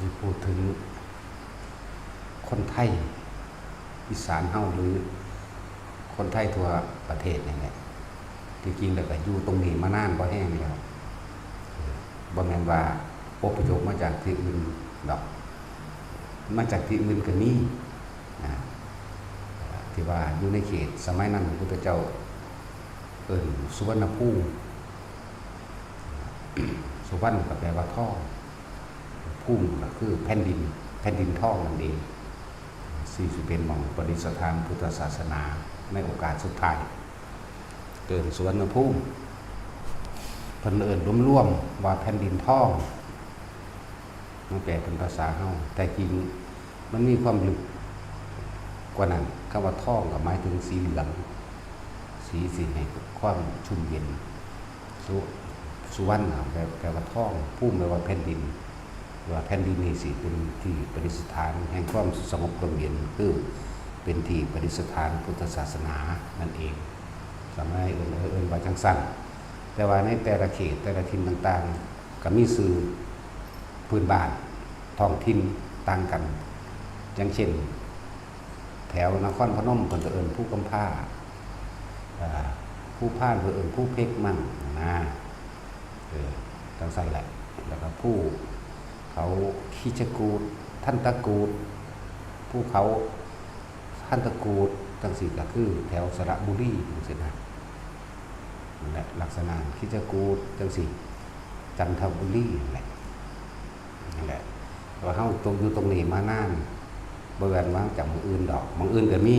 ที่พูดถึงคนไทยอีสานเฮาหรือคนไทยทั่วประเทศนี่แหละจริงๆแล้วก็อยู่ตรงนี้มานานบ่แห้งแล้วบ่แม่นว่าอพยพมาจากที่อื่นดอกมาจากที่อื่นก็มีนะที่ว่าอยู่ในเขตสมัยนั้นพระพุทธเจ้าเอิ้นสุวรรณภูมิสุวรรณก็แปลว่าทองภูมิก็คือแผ่นดินทองนั่นเองสี่สิเป็นหม่องประดิษฐานพุทธศาสนาในโอกาสสุดท้ายเกิดสุวรรณภูมิเพิ่นเอิ้นรวมๆว่าแผ่นดินทองมันแปลเป็นภาษาเฮาแต่จริงมันมีความลึกกว่านั้นคำว่าทองก็หมายถึงสีเหลืองสีให้ความชุ่มเย็นสุวรรณแปลว่าทองภูมิแปลว่าแผ่นดินว่าแผ่นดินนี้สิเป็นที่ประดิษฐานแห่งความสงบร่มเย็นคือเป็นที่ประดิษฐานพุทธศาสนานั่นเองสมัยเอิ้นว่าจังซั่นแต่ว่าในแต่ละเขตแต่ละถิ่นต่างๆก็มีชื่อพื้นบ้านท้องถิ่นต่างกันอย่างเช่นแถวนครพนมเพิ่นก็เอิ้นผู้กำพร้าผู้พานเพิ่นเอิ้นผู้เพกมั่งนะจังซั่นแหละแล้วก็ผู้เขาคิชกูฏท่านตะกูฏผู้เขาท่านตะกูฏจังซี่ก็คือแถวสระบุรีจังซี่นะนั่นแหละลักษณะคิชกูฏจังซี่จันทบุรีนั่นแหละว่าเฮาตรงอยู่ตรงนี้มานานบ่แม่นว่าจากหม้องอื่นดอกหม้องอื่นก็มี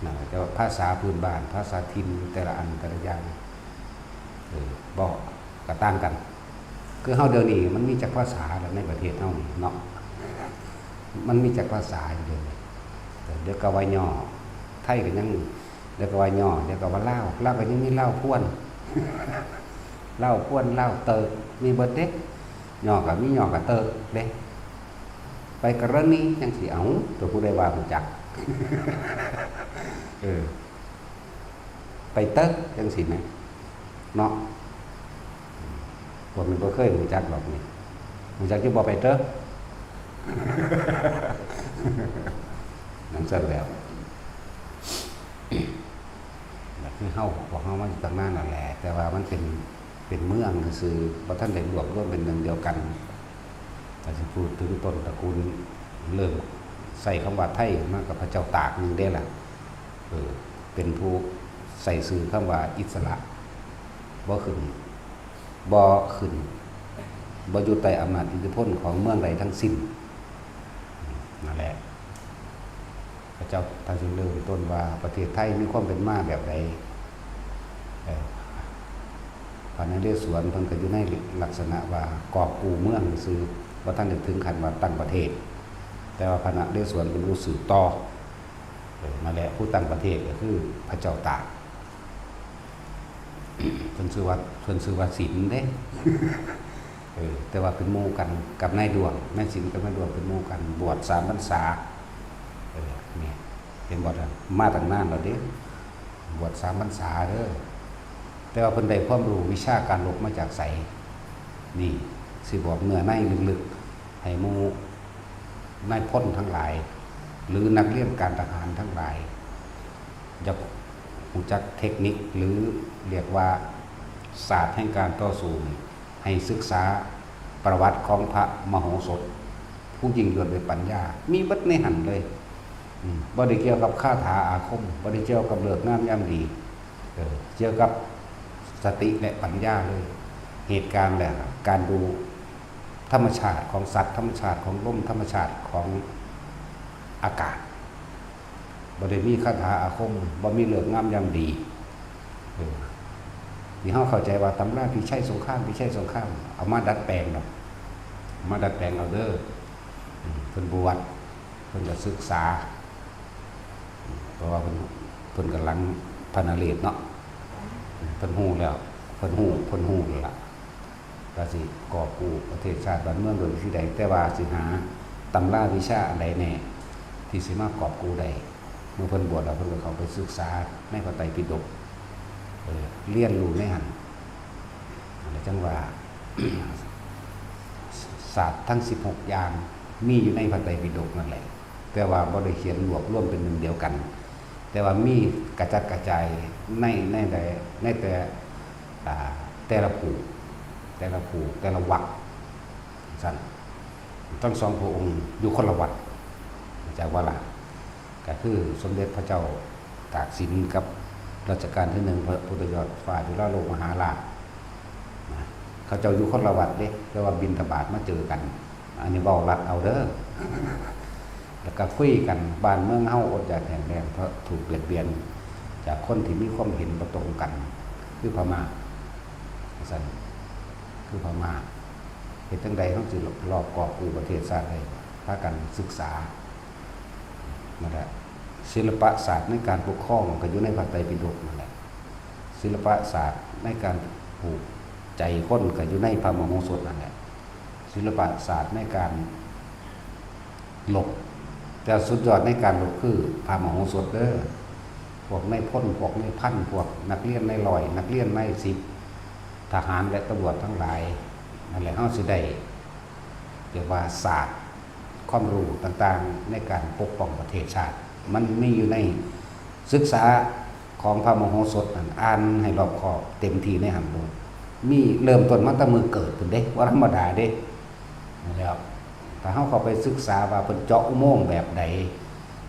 นะแต่ว่าภาษาพื้นบ้านภาษาถิ่นแต่ละอันแต่ละอย่างบ่ก็ต่างกันคือเฮาเดี๋ยวนี้มันมีจักภาษาแล้วในประเทศเฮานี่เนาะมันมีจักภาษาอยู่เดี๋ยวก็ว่าย่อไทยก็ยังเดี๋ยวก็ว่าย่อเดี๋ยวก็ว่าลาวก็ยังมีลาวพวนลาวพวนลาวเติกมีเบิดเด้ย่อก็มีย่อก็เติกเด้ไปกรณีจังสิเอาตัวผู้ใดว่ารู้จักไปเติกจังสิแม่เนาะผมมันบ่เคยรู้จักหรอกนี่รู้จักอยู่บ่ไปเด้อนั่นซะแล้วคือเฮาบอกเฮามาอยู่ตั้งนานนั่นแหละแต่ว่ามันเป็นเมืองซื่อบ่ทันได้รวมเป็นหนึ่งเดียวกันถ้าสิพูดถึงต้นตระกูลเริ่มใส่คำว่าไทยมากับพระเจ้าตากนึงได้ล่ะเป็นผู้ใส่ชื่อคำว่าอิสระบ่ขึ้นบ่อยู่ใต้อำนาจอิทธิพลของเมืองใดทั้งสิ้นนั่นแหละพระเจ้าท่านจึงเริ่มต้นว่าประเทศไทยมีความเป็นมาแบบใดพระนเรศวรเพิ่นก็อยู่ในลักษณะว่ากอบกู้เมืองซื่อบ่ทันได้ถึงขั้นว่าตั้งประเทศแต่ว่าพระนเรศวรเป็นผู้สืบต่อนั่นแหละผู้ตั้งประเทศก็คือพระเจ้าตากเพิ่นชื่อว่าสินเด้แต่ว่าเป็นหมู่กันกับนายดวงแม่สินกับนายดวงเป็นหมู่กันบวช3 พรรษานี่เป็นบวชมาตั้งนานแล้วเด้บวช3 พรรษาเด้อแต่ว่าเพิ่นได้ความรู้วิชาการรบมาจากไสนี่สิบอกเนื้อในลึกๆให้หมู่นายพลทั้งหลายหรือนักเรียนการทหารทั้งหลายจะรู้จักเทคนิคหรือเรียกว่าศาสตร์แห่งการต่อสู้ให้ศึกษาประวัติของพระมโหสถผู้ยิ่งยวดด้วยปัญญามีเบิดในหันเลยบ่ได้เกี่ยวกับคาถาอาคมบ่ได้เกี่ยวกับเลิกงามยามดีเกี่ยวกับสติและปัญญาเลยเหตุการณ์แหละการดูธรรมชาติของสัตว์ธรรมชาติของลมธรรมชาติของอากาศบ่ได้มีคาถาอาคมบ่มีเลิกงามยามดีนี่เฮาเข้าใจว่าตำราพิชัยสงครามเอามาดัดแปลงดอกมาดัดแปลงเอาเด้อเพิ่นบวชเพิ่นก็ศึกษาเพราะว่าเพิ่นกำลังพระนเรศเนาะเพิ่นฮู้แล้วเพิ่นฮู้แล้วล่ะก็สิกอบกู้ประเทศชาติบ้านเมืองโดยวิธีใดแต่ว่าสิหาตำราวิชาอันใดแน่ที่สิมากอบกู้ได้เมื่อเพิ่นบวชแล้วเพิ่นก็เข้าไปศึกษาในพระไตรปิฎกเรียนรู้ในหันอะไรจังว่า ศาสตร์ทั้ง16อย่างมีอยู่ในพระไตรปิฎกนั่นแหละแต่ว่าบ่ได้เขียนรวบรวมเป็นหนึ่งเดียวกัน แต่ว่ามีกระจัดกระจายในแต่ละผูกแต่ละวรรคสั่นทั้งสองพระองค์อยู่คนละวัดจากว่าละก็คือสมเด็จพระเจ้าตากสินกับรัชกาลที่1พระพุทธยอดฟ้าจุฬาโลกมหาราชเขาเจ้าอยู่คนละวัดเด้แต่ว่าบิณฑบาตมาเจอกันอันนี้เว้ารัดเอาเด้อแล้วก็คุยกันบ้านเมืองเฮาอดอยากแห้งแล้งเพราะถูกเบียดเบียนจากคนที่มีความเห็นบ่ตรงกันคือพม่าซั่นคือพม่าเฮ็ดจังใดเฮาสิรอบกอบกู้ประเทศชาติได้พากันศึกษานั่นแหละศิลปศาสตร์ในการปกครองก็อยู่ในพระไตรปิฎกนั่นแหละศิลปศาสตร์ในการผูกใจคนก็อยู่ในพระมโหสถนั่นแหละศิลปศาสตร์ในการหลบแต่สุดยอดในการหลบคือพระมโหสถเด้อพวกในพ้นพวกในพันพวกนักเรียนในร้อยนักเรียนใน10ทหารและตำรวจทั้งหลายนั่นแหละเฮาสิได้เรียกว่าศาสตร์ความรู้ต่างๆในการปกป้องประเทศชาติมันมีอยู่ในศึกษาของพระมโหสถอ่านให้รอบคอบเต็มที่ในหันบ่มีเริ่มต้นมาตั้งมือเกิดพุ่นเด้ว่าธรรมดาเด้นะครับถ้าเฮาเข้าไปศึกษาว่าเพิ่นเจาะอุโมงค์แบบใด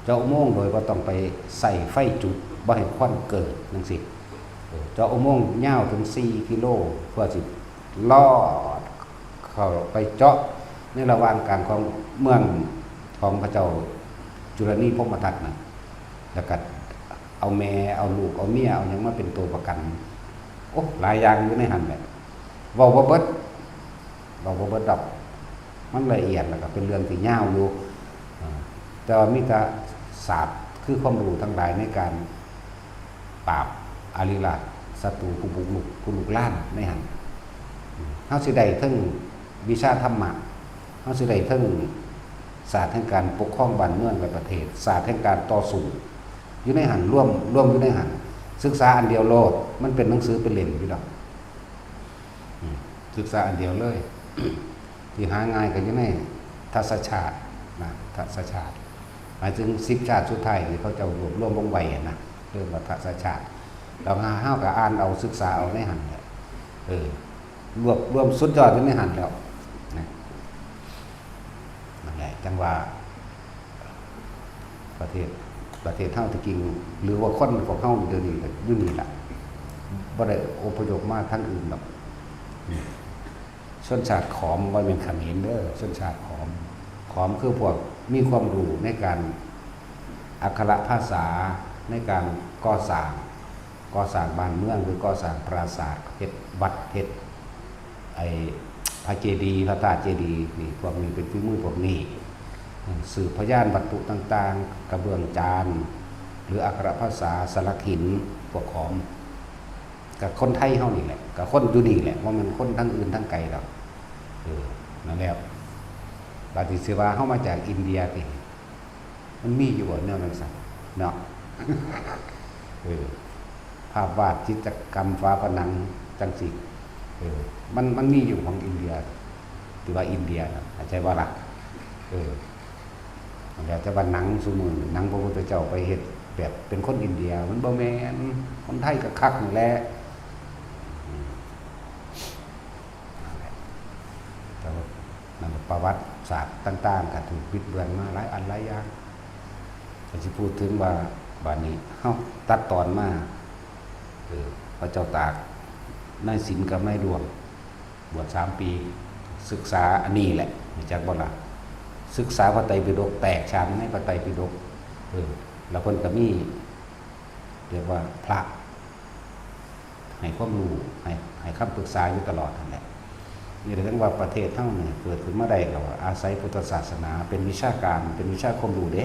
เจาะอุโมงค์โดยบ่ต้องไปใส่ไฟจุดบ่ให้ควันเกิดจังซี่เจาะอุโมงค์ยาวถึง4กิโลเพื่อสิลอดเข้าไปเจาะในระหว่างกลางของเมืองของพระเจ้าจุลนีพรหมทัตน่ะแล้วก็เอาแม่เอาลูกเอาเมียเอาหยังมาเป็นตัวประกันโอ้หลายอย่างอยู่ในหันแหละเว้าบ่เบิดดอกมันละเอียดแล้วก็เป็นเรื่องที่ยาวอยู่แต่ว่ามีแต่ศาสตร์คือความรู้ทั้งหลายในการปราบอริราชศัตรูผู้บุกรุกผู้ลุกล้านในหันเฮาสิได้ทั้งวิชาธรรมะเฮาสิได้ทั้งศาสตร์แห่งการปกครองบ้านเมืองและประเทศศาสตร์แห่งการต่อสู้อยู่ในหันร่วมอยู่ในหันศึกษาอันเดียวโลดมันเป็นหนังสือเป็นเล่มอยู่ดอกศึกษาอันเดียวเลย ที่หาง่ายก็อยู่ในทัศชาตินะทัศชาติหมายถึง10ชาติสุดท้ายที่เขาจะรวบรวมลงไว้นะเรื่องว่าทัศชาติเราเฮาก็อ่านเอาศึกษาเอาในหันแหละรวมสุดยอดอยู่ในหันแล้วนะนั่นแหละจังว่าประเทศเฮาที่จริงหรือว่าคนของเฮาเดี๋ยวนี้ก็อยู่นี่ล่ะบ่ได้อพยพมาทางอื่นหรอกชนชาติขอมบ่เป็นเขมรเด้อชนชาติขอมคือพวกมีความรู้ในการอักขระภาษาในการก่อสร้างบ้านเมืองหรือก่อสร้างปราสาทเฮ็ดวัดเฮ็ดพระเจดีย์พระธาตุเจดีย์นี่พวกนี้เป็นฝีมือพวกนี้สื่อพยานวัตถุต่างๆกระเบื้องจานหรืออักขระภาษาสลักหินพวกของกับคนไทยเฮานี่แหละกับคนอยู่นี่แหละว่ามันคนทั้งอื่นทั้งไกลดอกนั่นแล้วบาติสิว่าเฮามาจากอินเดียติมันมีอยู่บ่แนวนั้นซั่นเนาะ ภาพวาดจิตรกรรมฝาผนังจังซี่มันมีอยู่ของอินเดียที่ว่าอินเดียนะเข้าใจบ่ล่ะแล้วจะว่าหนังซุมื้อหนังพระพุทธเจ้าไปเฮ็ดแบบเป็นคนอินเดียมันบ่แม่นคนไทยก็คักนั่นแหละแต่ว่านั่นประวัติศาสตร์ต่างๆก็ถูกบิดเบือนมาหลายอันหลายอย่างก็สิพูดถึงว่าบัดนี้เฮาตัดตอนมาพระเจ้าตากนายสินกับนายดวงบวช3 ปีศึกษาอันนี้แหละรู้จักบ่ล่ะศึกษาพระไตรปิฎกแตกฉานในพระไตรปิฎกแล้วเพิ่นก็มีเรียกว่าพระให้ความรู้ให้คำปรึกษาอยู่ตลอดนั่นแหละนี่ถึงว่าประเทศเฮาเนี่ยเกิดขึ้นมาได้ก็ว่าอาศัยพุทธศาสนาเป็นวิชาการเป็นวิชาความรู้เด้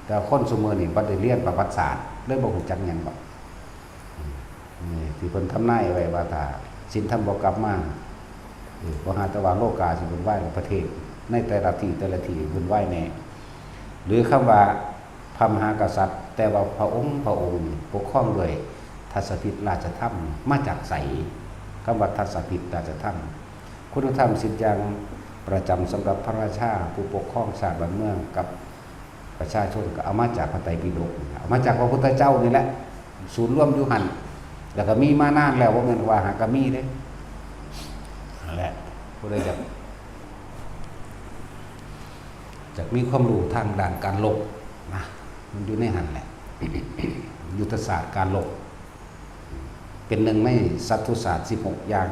แต่คนซุมื้อนี้บ่ได้เรียนประวัติศาสตร์เลยบ่ฮู้จักหยังบ่นี่ที่เพิ่นทำนายไว้ว่าถ้าศีลธรรมบ่กลับมาบ่หาแต่ว่าโลกาสิวุ่นวายในประเทศในแต่ละที่วุ่นวายแน่หรือคำว่าพระมหากษัตริย์แต่ว่าพระองค์ปกครองด้วยทัศพิธราชธรรมมาจากไสคำว่าทัศพิธราชธรรม คุณธรรมสิทธิอย่างประจำสำหรับพระราชาผู้ปกครองชาติบ้านเมืองกับประชาชนก็เอามาจากพระไตรปิฎกเอามาจากพระพุทธเจ้านี่แหละศูนย์ร่วมอยู่หันแล้วก็มีมานานแล้วว่าเงินว่าหากมีเด้นั่นแหละผู้ใดจะมีความรู้ทางด้านการลบนะมันอยู่ในหันแหละ ยุทธศาสตร์การลบเป็นหนึ่งในสัตตุศาสตร์16อย่าง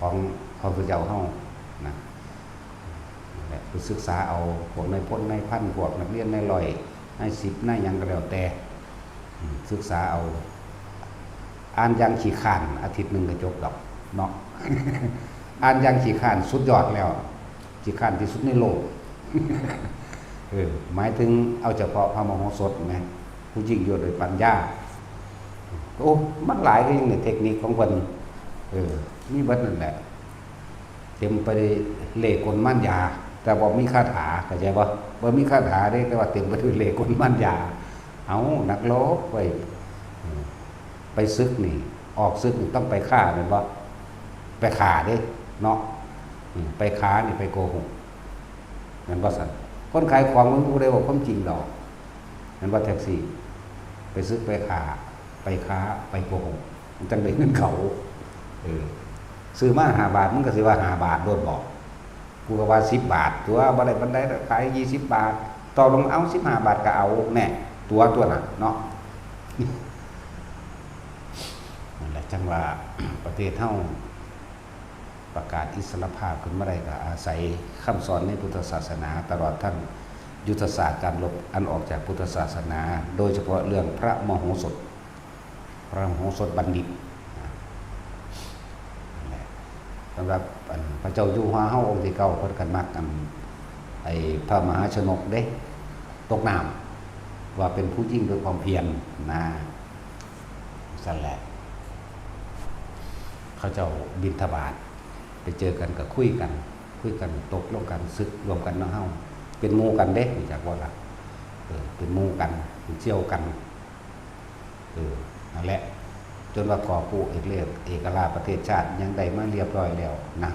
ของพระพุทธเจ้าเฮานะไปศึกษาเอาพวกในพลในพันพวกนักเรียนในร้อยใน10ในหยังก็แล้วแต่ศึกษาเอาอ่านอย่างขี้ข้านอาทิตย์หนึ่งก็จบดอกเนาะ อ่านอย่างขี้ข้านสุดยอดแล้วขี้ข้านที่สุดในโลก หมายถึงเอาเฉพาะพระมโหสถไหมผู้ยิ่งยวดโดยปัญญาโอ้มันหลายเรื่องในเทคนิคของคนนี่บัดนั่นแหละเต็มไปด้วยเลขกลมั่นยาแต่บอกมีคาถาเข้าใจป่ะบ่มีคาถาได้แต่ว่าเต็มไปด้วยเลขกลมั่นยาเอานักลบไปซึกนี่ออกซึกนี่ต้องไปฆ่าเป็นบ่ไปฆ่าเด้เนาะไปค้านี่ไปโกหกนั่นบ่สั่นคนขายของมันบ่ได้บอกความจริงดอกนั่นว่าแท็กซี่ไปซึกไปฆ่าไปค้าไปโกหกมันจังได้เงินเขาซื้อมา5 บาทมันก็สิว่า5 บาทโดนบอกกูก็ว่า10 บาทตัวบ่ได้ปานใดขาย20 บาทต่อลงเอา15 บาทก็เอาแน่ตัวน่ะเนาะนั่นแหละจังว่าประเทศเฮาประกาศอิสรภาพขึ้นมาได้ก็อาศัยคำสอนในพุทธศาสนาตลอดทั้งยุทธศาสตร์การรบอันออกจากพุทธศาสนาโดยเฉพาะเรื่องพระมโหสถบัณฑิตสำหรับพระเจ้าอยู่หัวเฮาองค์ที่เก่าเพิ่นกันมักกันไอ้พระมหาชนกเด้ตกน้ำว่าเป็นผู้ยิ่งด้วยความเพียรนะสั่นแหละเขาเจ้าบิณฑบาตไปเจอกันก็คุยกันตกลงกันศึกรวมกันเนาะเฮาเป็นหมู่กันเด้จากว่าล่ะเป็นหมู่กันเป็นเชี่ยวกันนั่นแหละจนว่าก่อผู้เอกราชประเทศชาติยังได้มาเรียบร้อยแล้วนะ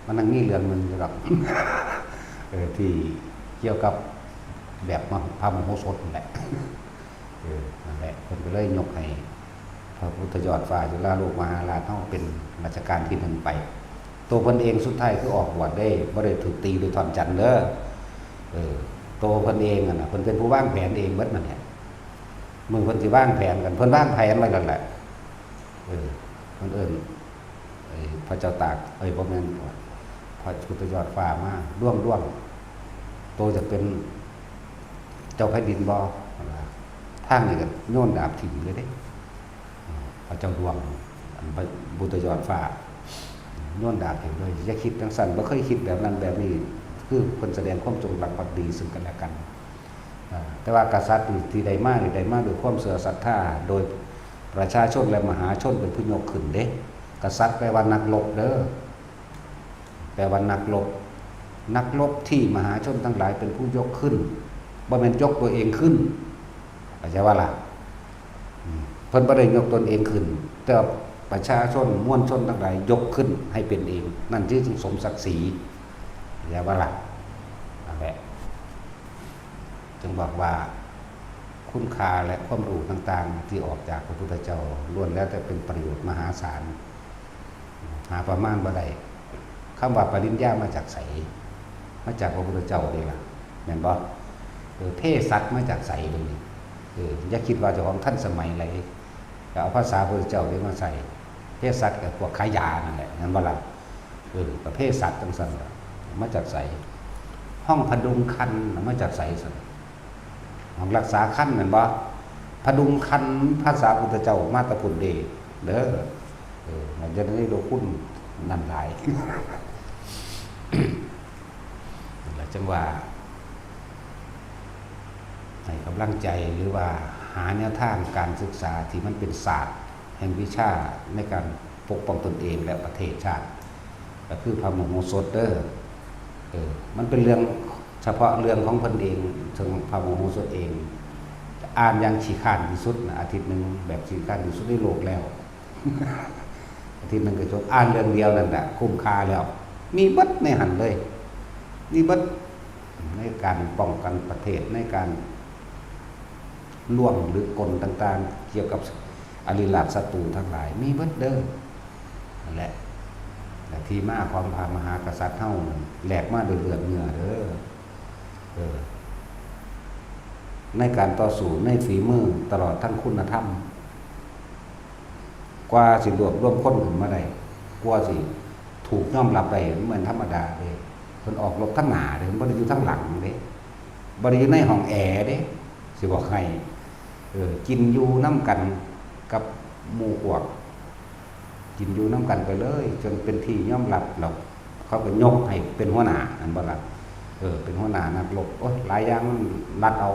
มันนั่งมีเรื่องมันอยู่หรอก ที่เกี่ยวกับแบบพระมโหสถนั่นแหละนั่นแหละคนก็เลยยกให้พระพุทธยอดฟ้าจุฬาโลกมหาราชเฮาเป็นรัชกาลที่1ไปตัวเพิ่นเองสุดท้ายคือออกบวชได้บ่ได้ถูกตีโดยท่อนจันทร์เด้อตัวเพิ่นเองน่ะเพิ่นเป็นผู้วางแผนเองเบิดนั่นแหละมึงเพิ่นสิวางแผนกันเพิ่นวางแผนไว้แล้วแหละคนอื่นพระเจ้าตากบ่แม่นพระพุทธยอดฟ้ามาร่วงโตจะเป็นเจ้าแผ่นดินบ่ทางนี้ก็โยนดาบถิ่มเลยเด้พระเจ้าดวงพระพุทธยอดฟ้าโยนดาบถิ่มเลยอย่าคิดจังซั่นบ่เคยคิดแบบนั้นแบบนี้คือคนแสดงความจงรักภักดีซึ่งกันและกันแต่ว่ากษัตริย์ที่ใดมาด้วยความเสื่อศรัทธาโดยประชาชนและมหาชนเป็นผู้ยกขึ้นเด้กษัตริย์แปลว่านักรบเด้อแปลว่านักรบที่มหาชนทั้งหลายเป็นผู้ยกขึ้นบ่แม่นยกตัวเองขึ้นเข้าใจว่าล่ะเพิ่นบ่ได้ยกตนเองขึ้นแต่ประชาชนมวลชนทั้งหลายยกขึ้นให้เป็นเองนั่นที่สมศักดิ์ศรีเข้าใจว่าล่ะนั่นแหละจึงบอกว่าคุณค่าและความรู้ต่างๆที่ออกจากพระพุทธเจ้าล้วนแล้วแต่เป็นประโยชน์มหาศาลหาประมาณบ่ได้คำว่าปริญญามาจากไสมาจากพระพุทธเจ้าเด้ล่ะแม่นบ่เภสัชมาจากไสเด้นี่อย่าคิดว่าเจ้าของท่านสมัยไหนก็เอาภาษาพระพุทธเจ้านี่มาใส่เภสัชก็พวกขายยานั่นแหละงั้นบ่ล่ะประเภทสัตว์จังซั่นมาจากไสห้องพดุงคันมาจากไสซั่นของรักษาคันเหมือนบ่พดุงคันภาษาพุทธเจ้ามาตะพุนเดเด้อมันจะได้โลคุณนั่นหลาย แล้วจังว่าให้กำลังใจหรือว่าหาแนวทางการศึกษาที่มันเป็นศาสตร์แห่งวิชาในการปกป้องตนเองและประเทศชาติก็คือพระมโหสถเด้อมันเป็นเรื่องเฉพาะเรื่องของเพิ่นเองถึงพระมโหสถเองอ่านอย่างขี้ข้านที่สุดนะอาทิตย์นึงแบบขี้ข้านที่สุดในโลกแล้ว อาทิตย์หนึงก็จบอ่านเรื่องเดียวนั่นแหละคุ้มค่าแล้วมีเบิดในหันเลยมีเบิดในการป้องกันประเทศในการล่วงหรือกลต่างๆเกี่ยวกับอริราชศัตรูทั้งหลายมีเบิดเด้อนั่นแหละแต่ที่มาความพามหากษัตริย์เฮาแหลกมาด้วยเลือดเนื้อเด้อในการต่อสู้ในฝีมือตลอดทั้งคุณธรรมกว่าสิรวบรวมคนขึ้นมาได้กว่าสิถูกยอมรับได้เหมือนธรรมดาเด้เพิ่นออกรบทั้งหน้าเด้บ่ได้อยู่ทั้งหลังเด้บ่ได้อยู่ในห้องแอร์เด้สิบอกให้กินอยู่น้ำกันกับหมู่พวกกินอยู่น้ำกันไปเลยจนเป็นที่ยอมรับแล้วเขาก็ยกให้เป็นหัวหน้าอันบ่ล่ะเป็นหัวหน้านักรบโอ๊ยหลายอย่างรัดเอา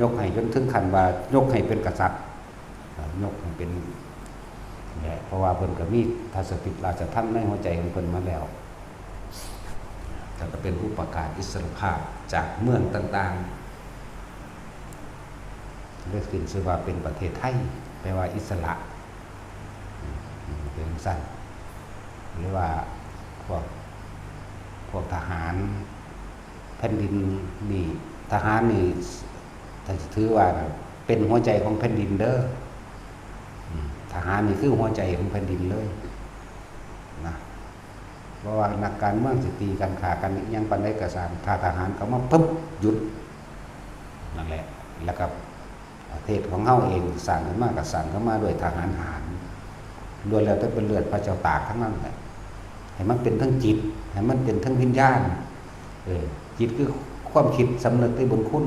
ยกให้จนถึงขั้นว่ายกให้เป็นกษัตริย์ยกให้เป็นเนี่ยเพราะว่าเพิ่นก็มีทัศปิฎราชธรรมในหัวใจของเพิ่นมาแล้วแต่ก็เป็นผู้ประกาศอิสรภาพจากเมืองต่างๆเรียกขึ้นชื่อว่าเป็นประเทศไทยแปลว่าอิสระเป็นสั้นหรือว่าพวกทหารแผ่นดินนี่ทหารนี่ถ้าถือว่าเป็นหัวใจของแผ่นดินเด้อทหารนี่คือหัวใจของแผ่นดินเลยนะเพราะว่านักการเมืองสิตีกันฆ่ากันยังปานใดก็ตามถ้าทหารเขามาปึ๊บหยุดนั่นแหละแล้วก็ประเทศของเฮาเองสร้างขึ้นมาก็สร้างขึ้นมาด้วยทหารหารล้วนแล้วแต่เป็นเลือดพระเจ้าตากทั้งนั้นแหละให้มันเป็นทั้งจิตให้มันเป็นทั้งวิญญาณจิตคือความคิดสำนึกในบุญคุณ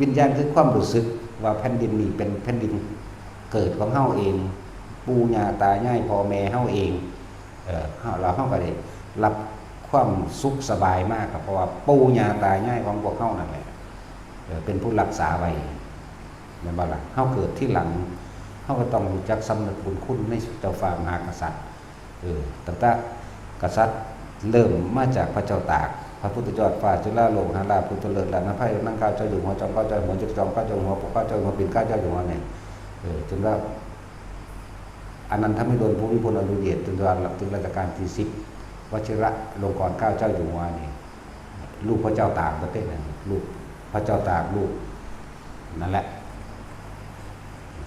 วิญญาณคือความรู้สึกว่าแผ่นดินนี้เป็นแผ่นดินเกิดของเฮาเองปู่ย่าตายายพ่อแม่เฮาเองเราเฮาก็ได้รับความสุขสบายมากครับเพราะว่าปู่ย่าตายายของพวกเฮานั่นแหละเป็นผู้รักษาไว้แม่นบ่ล่ะเฮาเกิดที่หลังเฮาก็ต้องรู้จักสำนึกบุญคุณในเจ้าฟ้ามหากษัตริย์ตั้งแต่กษัตริย์เริ่มมาจากพระเจ้าตากพระพุทธเจ้าฟ้าจุฬาโลกหาราชพุทธเลิศและนภัยนั่งข้าวเจ้าอยู่หัวจอมข้าวเจ้าหัวจุกจอมข้าวเจ้าหัวปกข้าวเจ้าหัวปิ่นข้าวเจ้าอยู่หัวเนี่ยจนว่าอนันทมิโดลภูมิพลอดุลยเดชจนถึงรัชกาลที่10วชิระลงกรณ์9เจ้าอยู่หัวนี่ลูกพระเจ้าตากประเทศนั้นลูกพระเจ้าตากลูกนั่นแหละ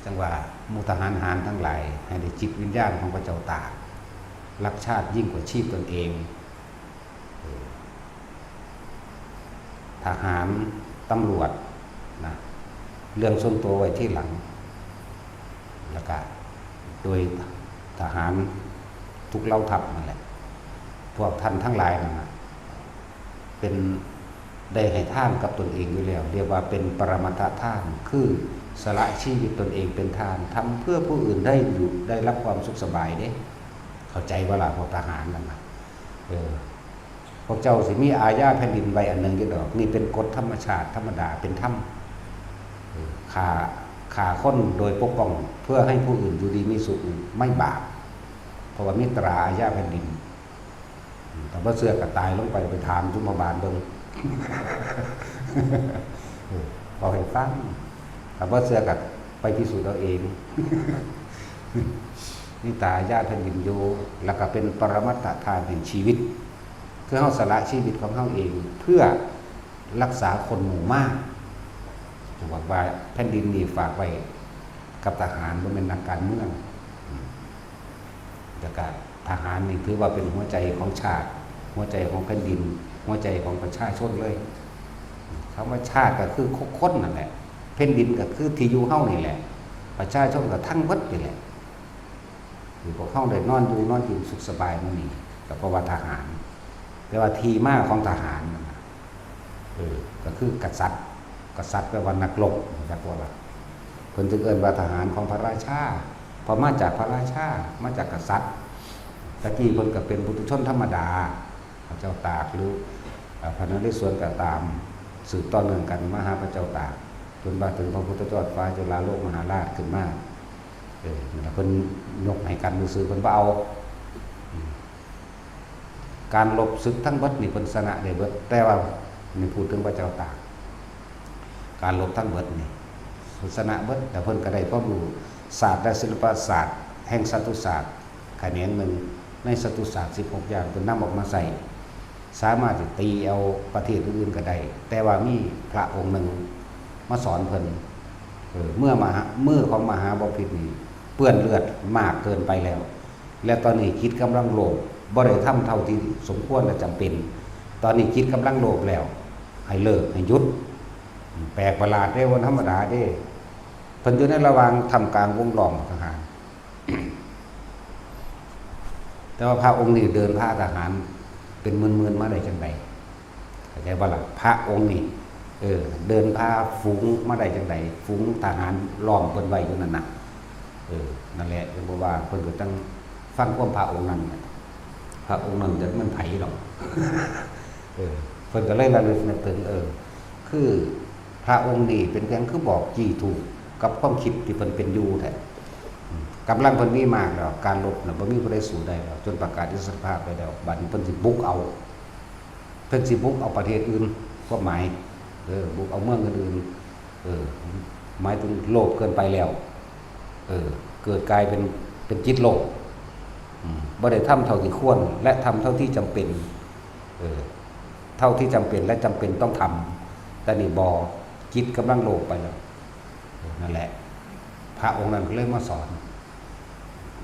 จังว่ามุทหารหารทั้งหลายให้ได้จิตวิญญาณของพระเจ้าตากรักชาติยิ่งกว่าชีพตนเองทหารตำรวจนะเรื่องส่วนตัวไว้ที่หลังแล้วก็โดยทหารทุกเหล่าทัพนั่นแหละพวกท่านทั้งหลายนั่นนะเป็นได้ให้ท่านกับตนเองอยู่แล้วเรียกว่าเป็นปรมัตถทานคือสละชีวิตตนเองเป็นทานทำเพื่อผู้อื่นได้อยู่ได้รับความสุขสบายเด้เข้าใจว่าล่ะพวกทหารนั่นนะพวกเจ้าสิมีอาญาแผ่นดินไว้อันหนึ่งก็ดอกนี่เป็นกฎธรรมชาติธรรมดาเป็นธรรมฆ่าคนโดยปกป้องเพื่อให้ผู้อื่นอยู่ดีมีสุขไม่บาปเพราะว่ามิตราอาญาแผ่นดินแต่ว่าเสื้อก็ตายลงไปถามจุมบาลเบิ่งพอให้ฟังแต่ว่าเสื้อก็ไปพิสูจน์เอาเองนี่ตาญาติแผ่นดินอยู่แล้วก็เป็นปรมัตถทานแห่งชีวิตคือเฮาสละชีวิตของเฮาเองเพื่อรักษาคนหมู่มากจะบอกว่าแผ่นดินนี่ฝากไว้กับทหารบ่แม่นนักการเมืองแต่ก็ทหารนี่ถือว่าเป็นหัวใจของชาติหัวใจของแผ่นดินหัวใจของประชาชนเลยคำว่าชาติก็คือคนนั่นแหละแผ่นดินก็คือที่อยู่เฮานี่แหละประชาชนก็ทั้งหมดนี่แหละพวกเฮาได้นอนอยู่นอนกินสุขสบายมื้อนี้ก็เพราะว่าทหารแต่ว่าทีมาของทหารก็คือกษัตริย์แปลว่านักรบจักว่าล่ะเพิ่นจึงเอิ้นว่าทหารของพระราชาพอมาจากพระราชามาจากกษัตริย์ตะกี้เพิ่นก็เป็นปุถุชนธรรมดาพระเจ้าตากหรือพระนเรศวรก็ตามสืบต่อเนื่องกันมาหาพระเจ้าตากจนมาถึงพระพุทธเจ้าฟ้าจุฬาโลกมหาราชขึ้นมาเพิ่นยกให้กันซื่อเพิ่นบ่เอาการลบศึกทั้งเบิดนี่เพิ่นชนะได้เบิดแต่ว่านี่พูดถึงพระเจ้าตากการลบทั้งเบิดนี่ชนะเบิดแต่เพิ่นก็ได้ความรู้ศาสตร์และศิลปศาสตร์แห่งสัตวศาสตร์ แขนงหนึ่งในสตุศาสตร์16อย่างเพิ่นนำออกมาใส่สามารถจะตีเอาประเทศอื่นๆก็ได้แต่ว่ามีพระองค์หนึ่งมาสอนเพิ่นเมื่อของมหาบพิตรนี่เปื้อนเลือดมากเกินไปแล้วและตอนนี้คิดกำลังโลภบ่ได้ทำเท่าที่สมควรและจำเป็นตอนนี้คิดกำลังโลภแล้วให้เลิกให้หยุดแปลกประหลาดได้วันธรรมดาเด้เพิ่นอยู่ในระหว่างทำกลางวงล้อมทหาร แต่ว่าพระองค์นี่เดินพาทหารเป็นหมื่นๆมาได้จังไดเข้าใจบ่ล่ะพระองค์นี่เดินพาฝูงมาได้จังไดฝูงทหารล้อมเพิ่นไว้อยู่นั่นน่ะนั่นแหละจังบ่ว่าเพิ่นก็ต้องฟังความพระองค์นั้นพระองค์นั้นจะมันไผหรอกเพิ่นก็เลยระลึกนึกถึงคือพระองค์นี่เป็นเพียงคือบอกจี้ถูกกับความคิดที่เพิ่นเป็นอยู่แท้กำลังเพิ่นมีมากแล้วการลบน่ะบ่มีผู้ใดสู้ได้แล้วจนประกาศอิสรภาพไปแล้วบัดนี้เพิ่นสิบุกเอาประเทศอื่นก็หมายบุกเอาเมืองอื่นหมายถึงโลภเกินไปแล้วเกิดกลายเป็นจิตโลภบ่ได้ทำเท่าที่ควรและทำเท่าที่จำเป็นเท่าที่จำเป็นและจำเป็นต้องทำแต่นี่บ่จิตกำลังโลภไปแล้วนั่นแหละพระองค์นั้นก็เลยมาสอน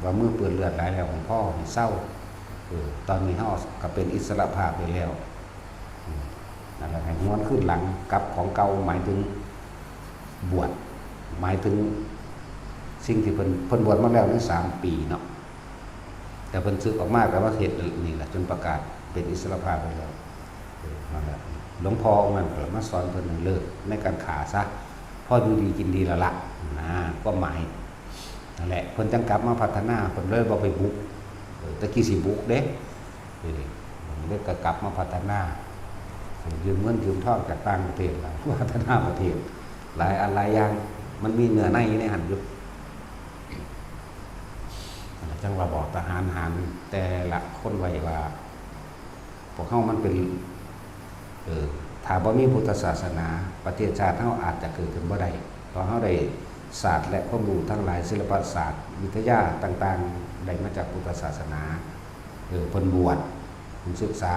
ว่ามือเปื้อนเลือดหลายแล้วของพ่อเศร้าตอนนี้เฮาก็เป็นอิสระภาพไปแล้วนั่นแหละให้ม้วนขึ้นหลังกับของเก่าหมายถึงบวชหมายถึงสิ่งที่เพิ่นบวชมาแล้วใน3 ปีเนาะแต่เพิ่นสึกออกมาก็ว่าเฮ็ดนี่แหละจนประกาศเป็นอิสระภาพไปแล้วนั่นแหละหลวงพ่อองค์นั้นก็มาสอนเพิ่นเลิกในการขาซะพ่ออยู่ดีกินดีละก็หมายนั่นแหละเพิ่นจังกลับมาพัฒนาเพิ่นเลยบ่ไปบุกตะกี้สิบุกเด้เลิกก็กลับมาพัฒนายืมเงินยืมทองจากต่างประเทศแล้วพัฒนาประเทศหลายอะไรอย่างมันมีเนื้อในอยู่ในหันอยู่จังว่าบอกทหารแต่ละคนไว้ว่าพวกเฮามันเป็นถ้าบ่มีพุทธศาสนาประเทศชาติเฮาอาจจะเกิดขึ้นบ่ได้เพราะเฮาได้ศาสตร์และความรู้ทั้งหลายศิลปศาสตร์วิทยาต่างๆได้มาจากพุทธศาสนาเพิ่นบวชเพิ่นศึกษา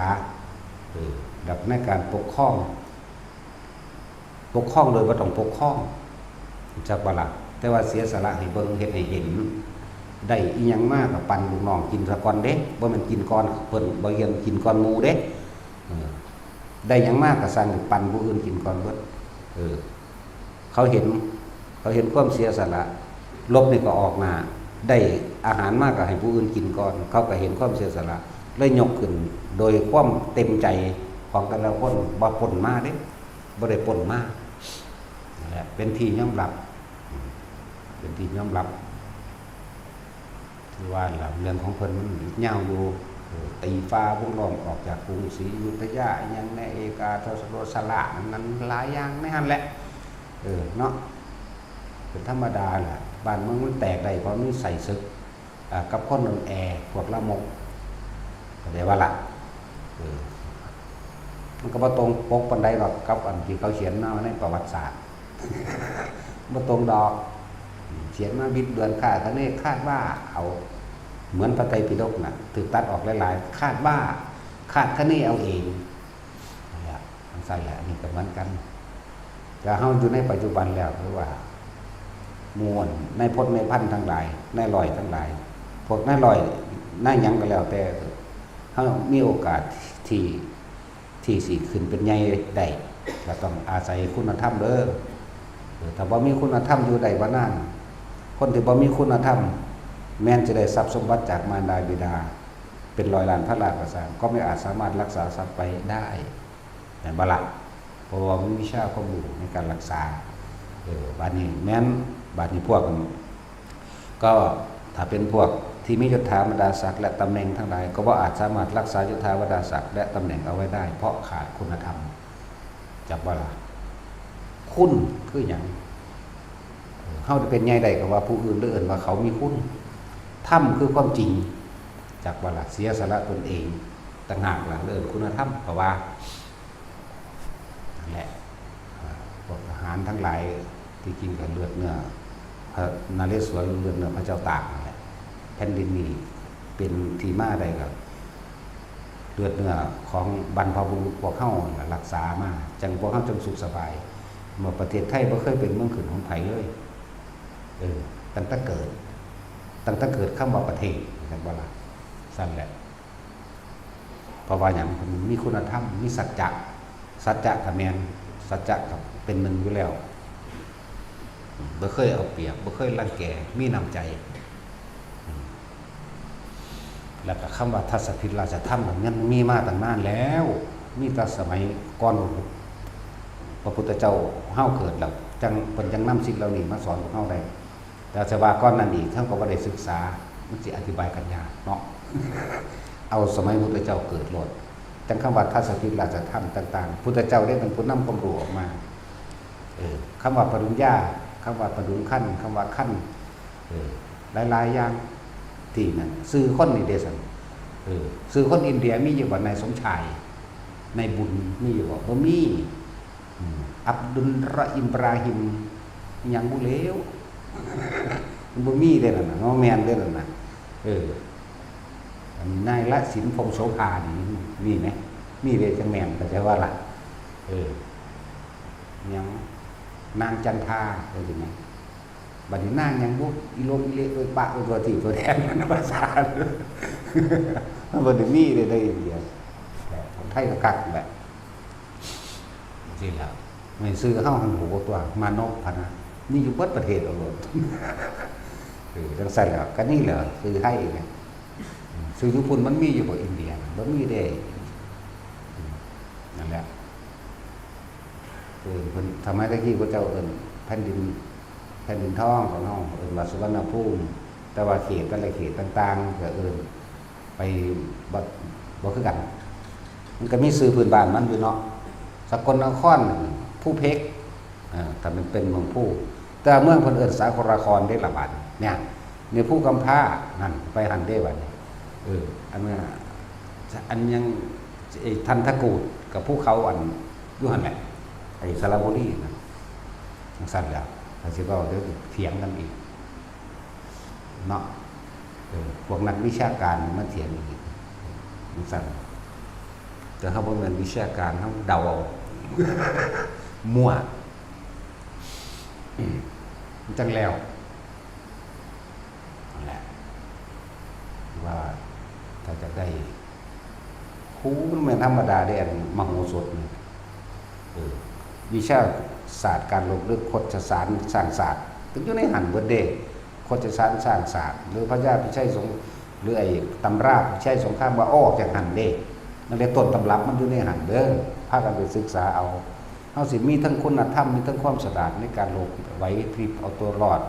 ดับในการปกครองโดยบ่ต้องปกครองจักบ่ล่ะแต่ว่าเสียสละให้เบิ่งเฮ็ดให้เห็นได้อีหยังมากก็ปั่นลูกน้องกินซะก่อนเด้บ่แม่นกินก่อนเพิ่นบ่เรียนกินก่อนหมู่เด้ได้หยังมากก็สั่งปั่นผู้อื่นกินก่อนเบิดเขาเห็นความเสียสละลบนี่ก็ออกมาได้อาหารมากก็ให้ผู้อื่นกินก่อนเขาก็เห็นความเสียสละเลยยกขึ้นโดยความเต็มใจของแต่ละคนบ่ปนมาเด้บ่ได้ปนมานั่นแหละเป็นที่ยอมรับที่ว่าเรื่องของเพิ่นมันยาวอยู่ตีฟ้าวงล้อมออกจากกรุงศรีอยุธยาอิหยังในเอกาทศรสละนั้นหลายอย่างในหั่นแหละเนาะเป็นธรรมดาแหละบ้านเมืองมันแตกได้เพราะมีใส่ศึกกับคนอ่อนแอพวกละมกก็ได้ว่าล่ะมันก็บ่ตรงปกปานใดหรอกกับอันที่เขาเขียนมาในประวัติศาสตร์บ่ตรงดอกเขียนมาบิดเบือนคาดว่าเอาเหมือนพระไตรปิฎกน่ะถูกตัดออกหลายๆคาดคะเนเอาเองนั่นแหละทั้งสั้นแหละนี่ก็เหมือนกันแต่เฮาอยู่ในปัจจุบันแล้วคือว่ามวลในพจน์ในพันทั้งหลายในลอยทั้งหลายพวกในลอยในหยังก็แล้วแต่เฮามีโอกาสที่สิขึ้นเป็นใหญ่ได้ก็ต้องอาศัยคุณธรรมเด้อถ้าบ่มีคุณธรรมอยู่ได้บ่นานคนที่บ่มีคุณธรรมแม้นจะได้ทรัพย์สมบัติจากมารดาบิดาเป็น100 ล้านพันล้านก็ตามก็ไม่อาจสามารถรักษาทรัพย์ไปได้แม่นบ่ล่ะเพราะว่ามีวิชาความรู้ในการรักษาบัดนี้แม้นบัดนี้พวกก็ถ้าเป็นพวกที่มียศถาบรรดาศักดิ์และตำแหน่งทั้งหลายก็บ่อาจสามารถรักษายศถาบรรดาศักดิ์และตำแหน่งเอาไว้ได้เพราะขาดคุณธรรมจักบ่ล่ะคุณคือหยังเฮาจะเป็นใหญ่ได้ก็ว่าผู้อื่นเอิ้นว่าเขามีคุณธรรมคือความจริงจักบ่ล่ะเสียสละตนเองต่างหากล่ะเอิ้นคุณธรรมก็ว่านั่นแหละพวกทหารทั้งหลายที่กินกับเลือดเนื้อพระนเรศวรเลือดเนื้อพระเจ้าตากนั่นแหละแผ่นดินนี้ เป็นที่มาได้ก็เลือดเนื้อของบรรพบุรุษพวกเฮารักษามาจังพวกเฮาจังสุขสบายเมื่อประเทศไทยบ่เคยเป็นเมืองขึ้นของไผเลยตั้งแต่เกิดคำว่าประเทศจังบ่ล่ะสั่นแหละเพราะว่าหยังมีคุณธรรมมีสัจจะก็แม่นสัจจะก็เป็นหนึ่งอยู่แล้วบ่เคยเอาเปรียบบ่เคยรังแกมีน้ำใจแล้วก็คำว่าทัศพิธราชธรรมนั้นมีมาตั้งนานแล้วมีตั้งสมัยก่อนพระพุทธเจ้าเฮาเกิดแล้วจังเพิ่นจังนำสิ่งเหล่านี้มาสอนพวกเฮาได้แต่จะว่าก่อนนั้นอีกเฮาก็บ่ได้ศึกษามันสิอธิบายกันยากเนาะเอาสมัยพุทธเจ้าเกิดโลดจังคำว่าทัศพิธราชธรรมต่างๆพุทธเจ้าได้เป็นผู้นำความรู้ออกมาคำว่าปริญญาคำว่าปดุลขั้นคำว่าขั้นหลายๆอย่างที่นั่นซื้อคนนี่เดซันซื้อคนอินเดียมีอยู่บ่ในสมชายในบุญมีอยู่บ่มีอับดุลระอิมบราฮิมยังบ่เลวมันบ่มีเด้นั่นน่ะเนาะแม่นเด้นั่นน่ะนายละศิลป์พงษ์โสภานี่มีไหมมีเด้จังแม่นก็ใช่ว่าล่ะยังนางจันทาได้ยินไหมบัดนี้นางยังบุอีโลมอีเละโดยปะโดยตัวที่ตัวแทนมันภาษาบัดนี้มีได้เดียวของไทยก็กักแบบจริงแล้วไม่ซื้อเข้าทางหูตัวมานกพนะนี่อยู่เบิดประเทศเอาเลยจังสั่นแล้วก็นี่แหละซื้อให้ไงซื้อญี่ปุ่นมันมีอยู่บ่อินเดียมันมีได้นั่นแหละมันทำให้ตะกี้พระเจ้าแผ่นดินทองของเฮาว่าสุวรรณภูมิแต่ว่าเขตแต่ละเขตต่างๆก็ไปบ่คือกันมันก็มีชื่อพื้นบ้านมันอยู่เนาะสกลนครผู้เพชรถ้ามันเป็นเมืองผู้แต่เมืองเพิ่นสาครครได้ละบาดเนี่ยผู้กำพร้านั่นไปหันได้บัดนี้อันนั้นอันยังทันทกูดกับภูเขาอันอยู่หั่นแหละไอ้สระบุรีนะจังซั่นแล้วถ้าสิเว้าเดี๋ยวเถียงกันอีกเนาะพวกนักวิชาการมาเถียงอีกจังซั่นแต่เฮาบ่แม่นวิชาการเฮาเดาเอามั่วจังแล้วนั่นแหละว่าถ้าจะได้ครูมันไม่ธรรมดาได้อันมโหสถนี่วิชาศาสตร์การลบลึกโคชสารสร้างศาสตร์ถึงอยู่ในหันเบิดเด้โคชสารสร้างศาสตร์หรือพระญาพิชัยสงหรือไอ้ตำราพิชัยสงครามว่าออกจากหันเด้นั่นเลยต้นตำรับมันอยู่ในหันเด้อพากันไปศึกษาเอาสิมีทั้งคุณธรรมมีทั้งความฉลาดในการลบไว้พริบเอาตัวรอด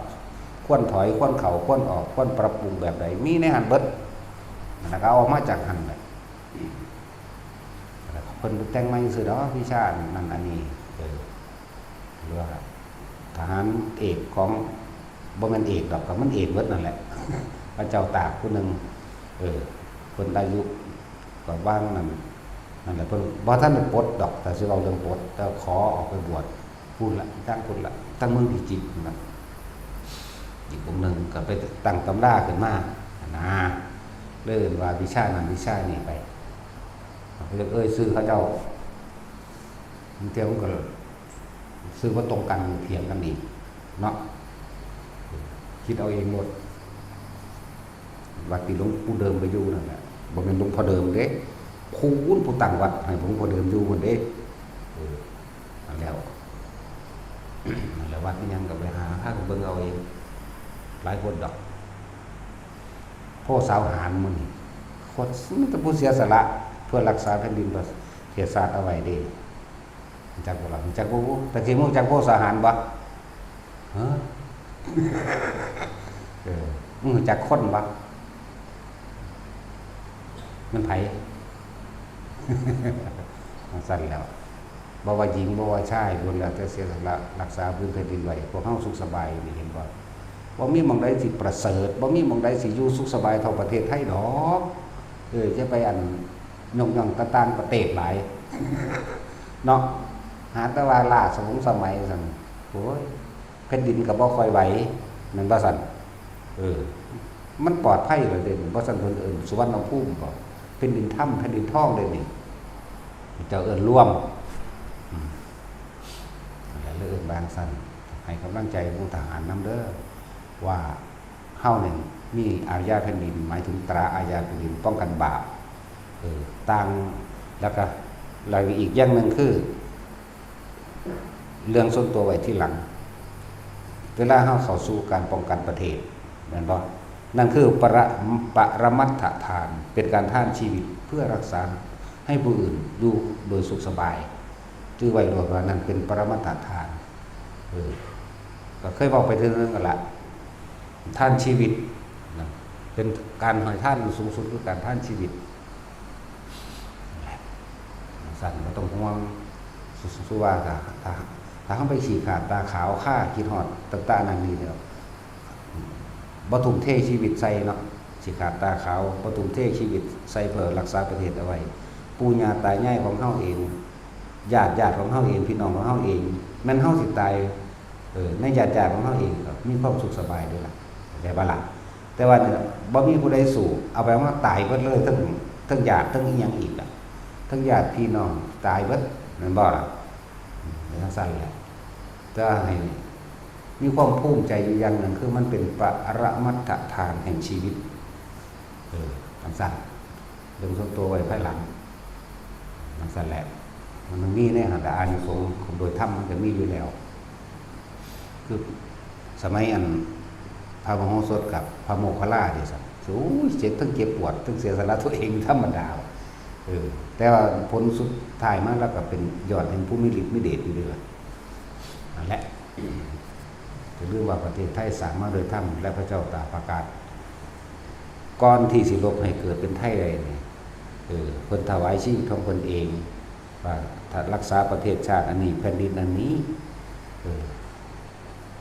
ควรถอยควรเข่าควรออกควรปรับปรุงแบบใดมีในหันเบิดแล้วก็เอามาจากหันเลยเพิ่นแต่งมาซื่อดอกวิชานั่นอันนี้หรือว่าทหารเอกของบ่แม่นเอกดอกก็มันเอกเบิดนั่นแหละพระเจ้าตากผู้นึงเพิ่นอายุก็ว่างนั่นแหละเพิ่นบ่ทันได้ปลดดอกแต่สิเว้าเรื่องปลดแต่ขอออกไปบวชพูดละตั้งคนละตั้งเมืองพิจิตรนั่นอีกองค์นึงก็ไปตั้งตำราขึ้นมานะเริ่มว่าวิชานั้นวิชานี้ไปซื้อเขาเจ้าเที่ยวก็ซื้อว่าตรงกันเถียงกันอีกเนาะคิดเอาเองหมดวัดที่หลวงปู่เดิมไปอยู่นั่นแหละบ่แม่นหลวงพ่อเดิมเด้คูณผู้ตั้งวัดให้หลวงพ่อเดิมอยู่คนเด้นั่นแล้วนั่นแหละวัดที่ยังก็ไปหาพากันเบิ่งเอาเองหลายคนดอกพ่อสาวหารมื้อนี้โคตรมันจะผู้เสียสละเพื่อรักษาแผ่นดินประเทศชาติเอาไว้ดีจากพวกเราจากพวกแต่ที่มุ่งจากพวกสหารบ่ฮะจากคนบ่มันไผสั่นแล้วบ่ว่าหญิงบ่ว่าชายล้วนแล้วแต่เสียสละรักษาพื้นแผ่นดินไว้พวกเฮาสุขสบายนี่เห็นบ่มีหม่องใดสิประเสริฐบ่มีหม่องใดสิอยู่สุขสบายเท่าประเทศไทยดอกจะไปอันย่องๆต่างประเทศหลายเนาะหาแต่ว่าล่าสมัยซั่นโอ้ยแผ่นดินก็บ่ค่อยไหวแม่นบ่ซั่น มันปลอดภัยเลยเด่นเพราะสันเพิ่นเอิ้นสุวรรณภูมิก็เป็นดินถ้ำแผ่นดินทองเลยนี่เจ้าเอิ้นร่วมแล้วเอิ้นบางสันให้กำลังใจผู้ทหารนำเด้อว่าเฮาเนี่ยมีอาญาแผ่นดินหมายถึงตราอาญาแผ่นดินป้องกันบาปต่างแล้วก็รายอีกอย่างหนึ่งคือเรื่องส่วนตัวไว้ที่หลังเวลาเฮาเข้าสู่การป้องกันประเทศแม่นบ่นั่นคือปรมัตถทานเป็นการท่านชีวิตเพื่อรักษาให้ผู้อื่นอยู่โดยสุขสบายชื่อไว้ว่านั่นเป็นปรมัตถทานก็เคยบอกไปเรื่องกันละท่านชีวิตนะเป็นการให้ท่านสูงสุดคือการท่านชีวิตสั่นก็ต้องห่วงสุว่าถ้าเขาไปฉีกขาดตาขาวฆ่าคิดหอดต่างๆนั่นนี่เนี่ยบทุมเทชีวิตใส่เนาะฉีกขาดตาขาวบทุมเทชีวิตใส่เพื่อรักษาประเทศเอาไว้ปู่ย่าตายายของเฮาเองญาติของเฮาเองพี่น้องของเฮาเองแม่นเฮาสิตายในญาติของเฮาเองก็มีความสุขสบายด้วยล่ะแต่บ่ล่ะแต่ว่าเนี่ยบ่มีผู้ใดสู่เอาไปว่าตายเบิดเลยทั้งญาติทั้งอีหยังอีกอ่ะทั้งญาติพี่น้องตายเบิดนั่นบ่ล่ะทั้งสั้นแหละจะให้มีความภูมิใจอยู่อย่างหนึ่งคือมันเป็นปรมัตถทานแห่งชีวิตทั้งสั้นเรื่องส่วนตัวไว้ภายหลังทั้งสั้นแหละมันมีในหัตถอานิสงส์โดยธรรมมันจะมีอยู่แล้วคือสมัยอันพระมโหสถกับพระโมคคัลลาเนี่ยสักสู้เจ็บทั้งเจ็บปวดทั้งเสียสละตัวเองธรรมดาแต่ว่าผลสุดท้ายมาแล้วก็เป็นยอดแห่งผู้มีฤทธิ์มีเดชอยู่ด้วยนั่นแหละจะเรื่องว่าประเทศไทยสร้างมาโดยธรรมและพระเจ้าตากประกาศก่อนที่สิลบให้เกิดเป็นไทยเลยเนี่ยคนถวายชีวิตของคนเองว่าถ้ารักษาประเทศชาติอันนี้แผ่นดินอันนี้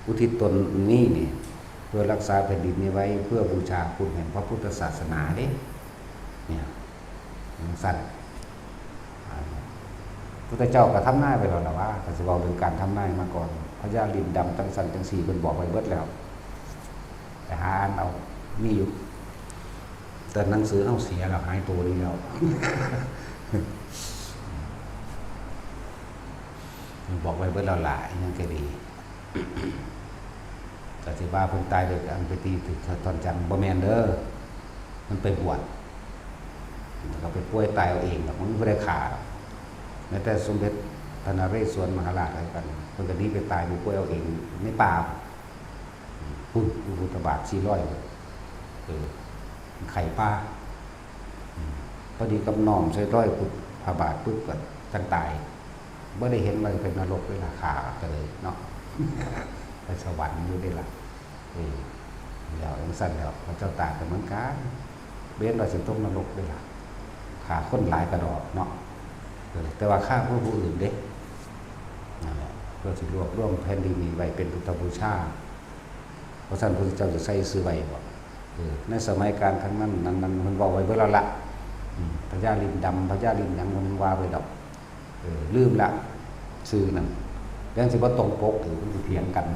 อุทิศตนนี้เนี่ยเพื่อรักษาแผ่นดินนี้ไว้เพื่อบูชาคุณแห่งพระพุทธศาสนาเนี่ยสั้นพุทธเจ้าก็ทำนายไปแล้วว่าก็จะบอกเรื่องการทำนายมาก่อนพญาลินดำตั้งสันตั้งสี่เป็นบอกไว้เบิดแล้วแต่หาอ่านเอามีอยู่แต่หนังสือเอาเสียแล้วหายตัวนี้แล้วบอกไว้เบิดแล้วหลายยังก็ดีแต่สิว่าเพิ่นตายเลยอันไปตีถึงตอนจันบ่แม่นเด้อมันไปบวชเราไปป่วยตายเอาเองมันไม่ได้ขาแม้แต่สมเด็จพระนเรศวรมหาราชอะไรกันคนกันนี้ไปตายไปป่วยเอาเองในป่าพุ่นอุตบาท400ไข่ป้าพอดีกับน้องใช้ร้อยพุทธพระบาทปุ๊บก็ตั้งตายไม่ได้เห็นมันเป็นนรกด้วยราคาเลยเนาะไปสวรรค์อยู่ได้ละเดี๋ยวอย่างสั้นแล้วพระเจ้าตากเหมือนกันเบ้นเราจะต้องนรกด้วยล่ะขาคนหลายกระดอกเนาะแต่ว่าฆ่าผู้อื่นเด้นั่นแหละเพื่อที่รวบรวมแผ่นดินนี้ไว้เป็นพุทธบูชาเพราะท่านพระเจ้าจะใส่ซื้อไว้บ่ในสมัยการครั้งนั้นมันบอกไว้เพื่อเราละพญาลินดำพญาลินยังมันว่าไปดอกลืมละซื้อนั่นยังสิว่าตรงปกหรือมันเถียงกัน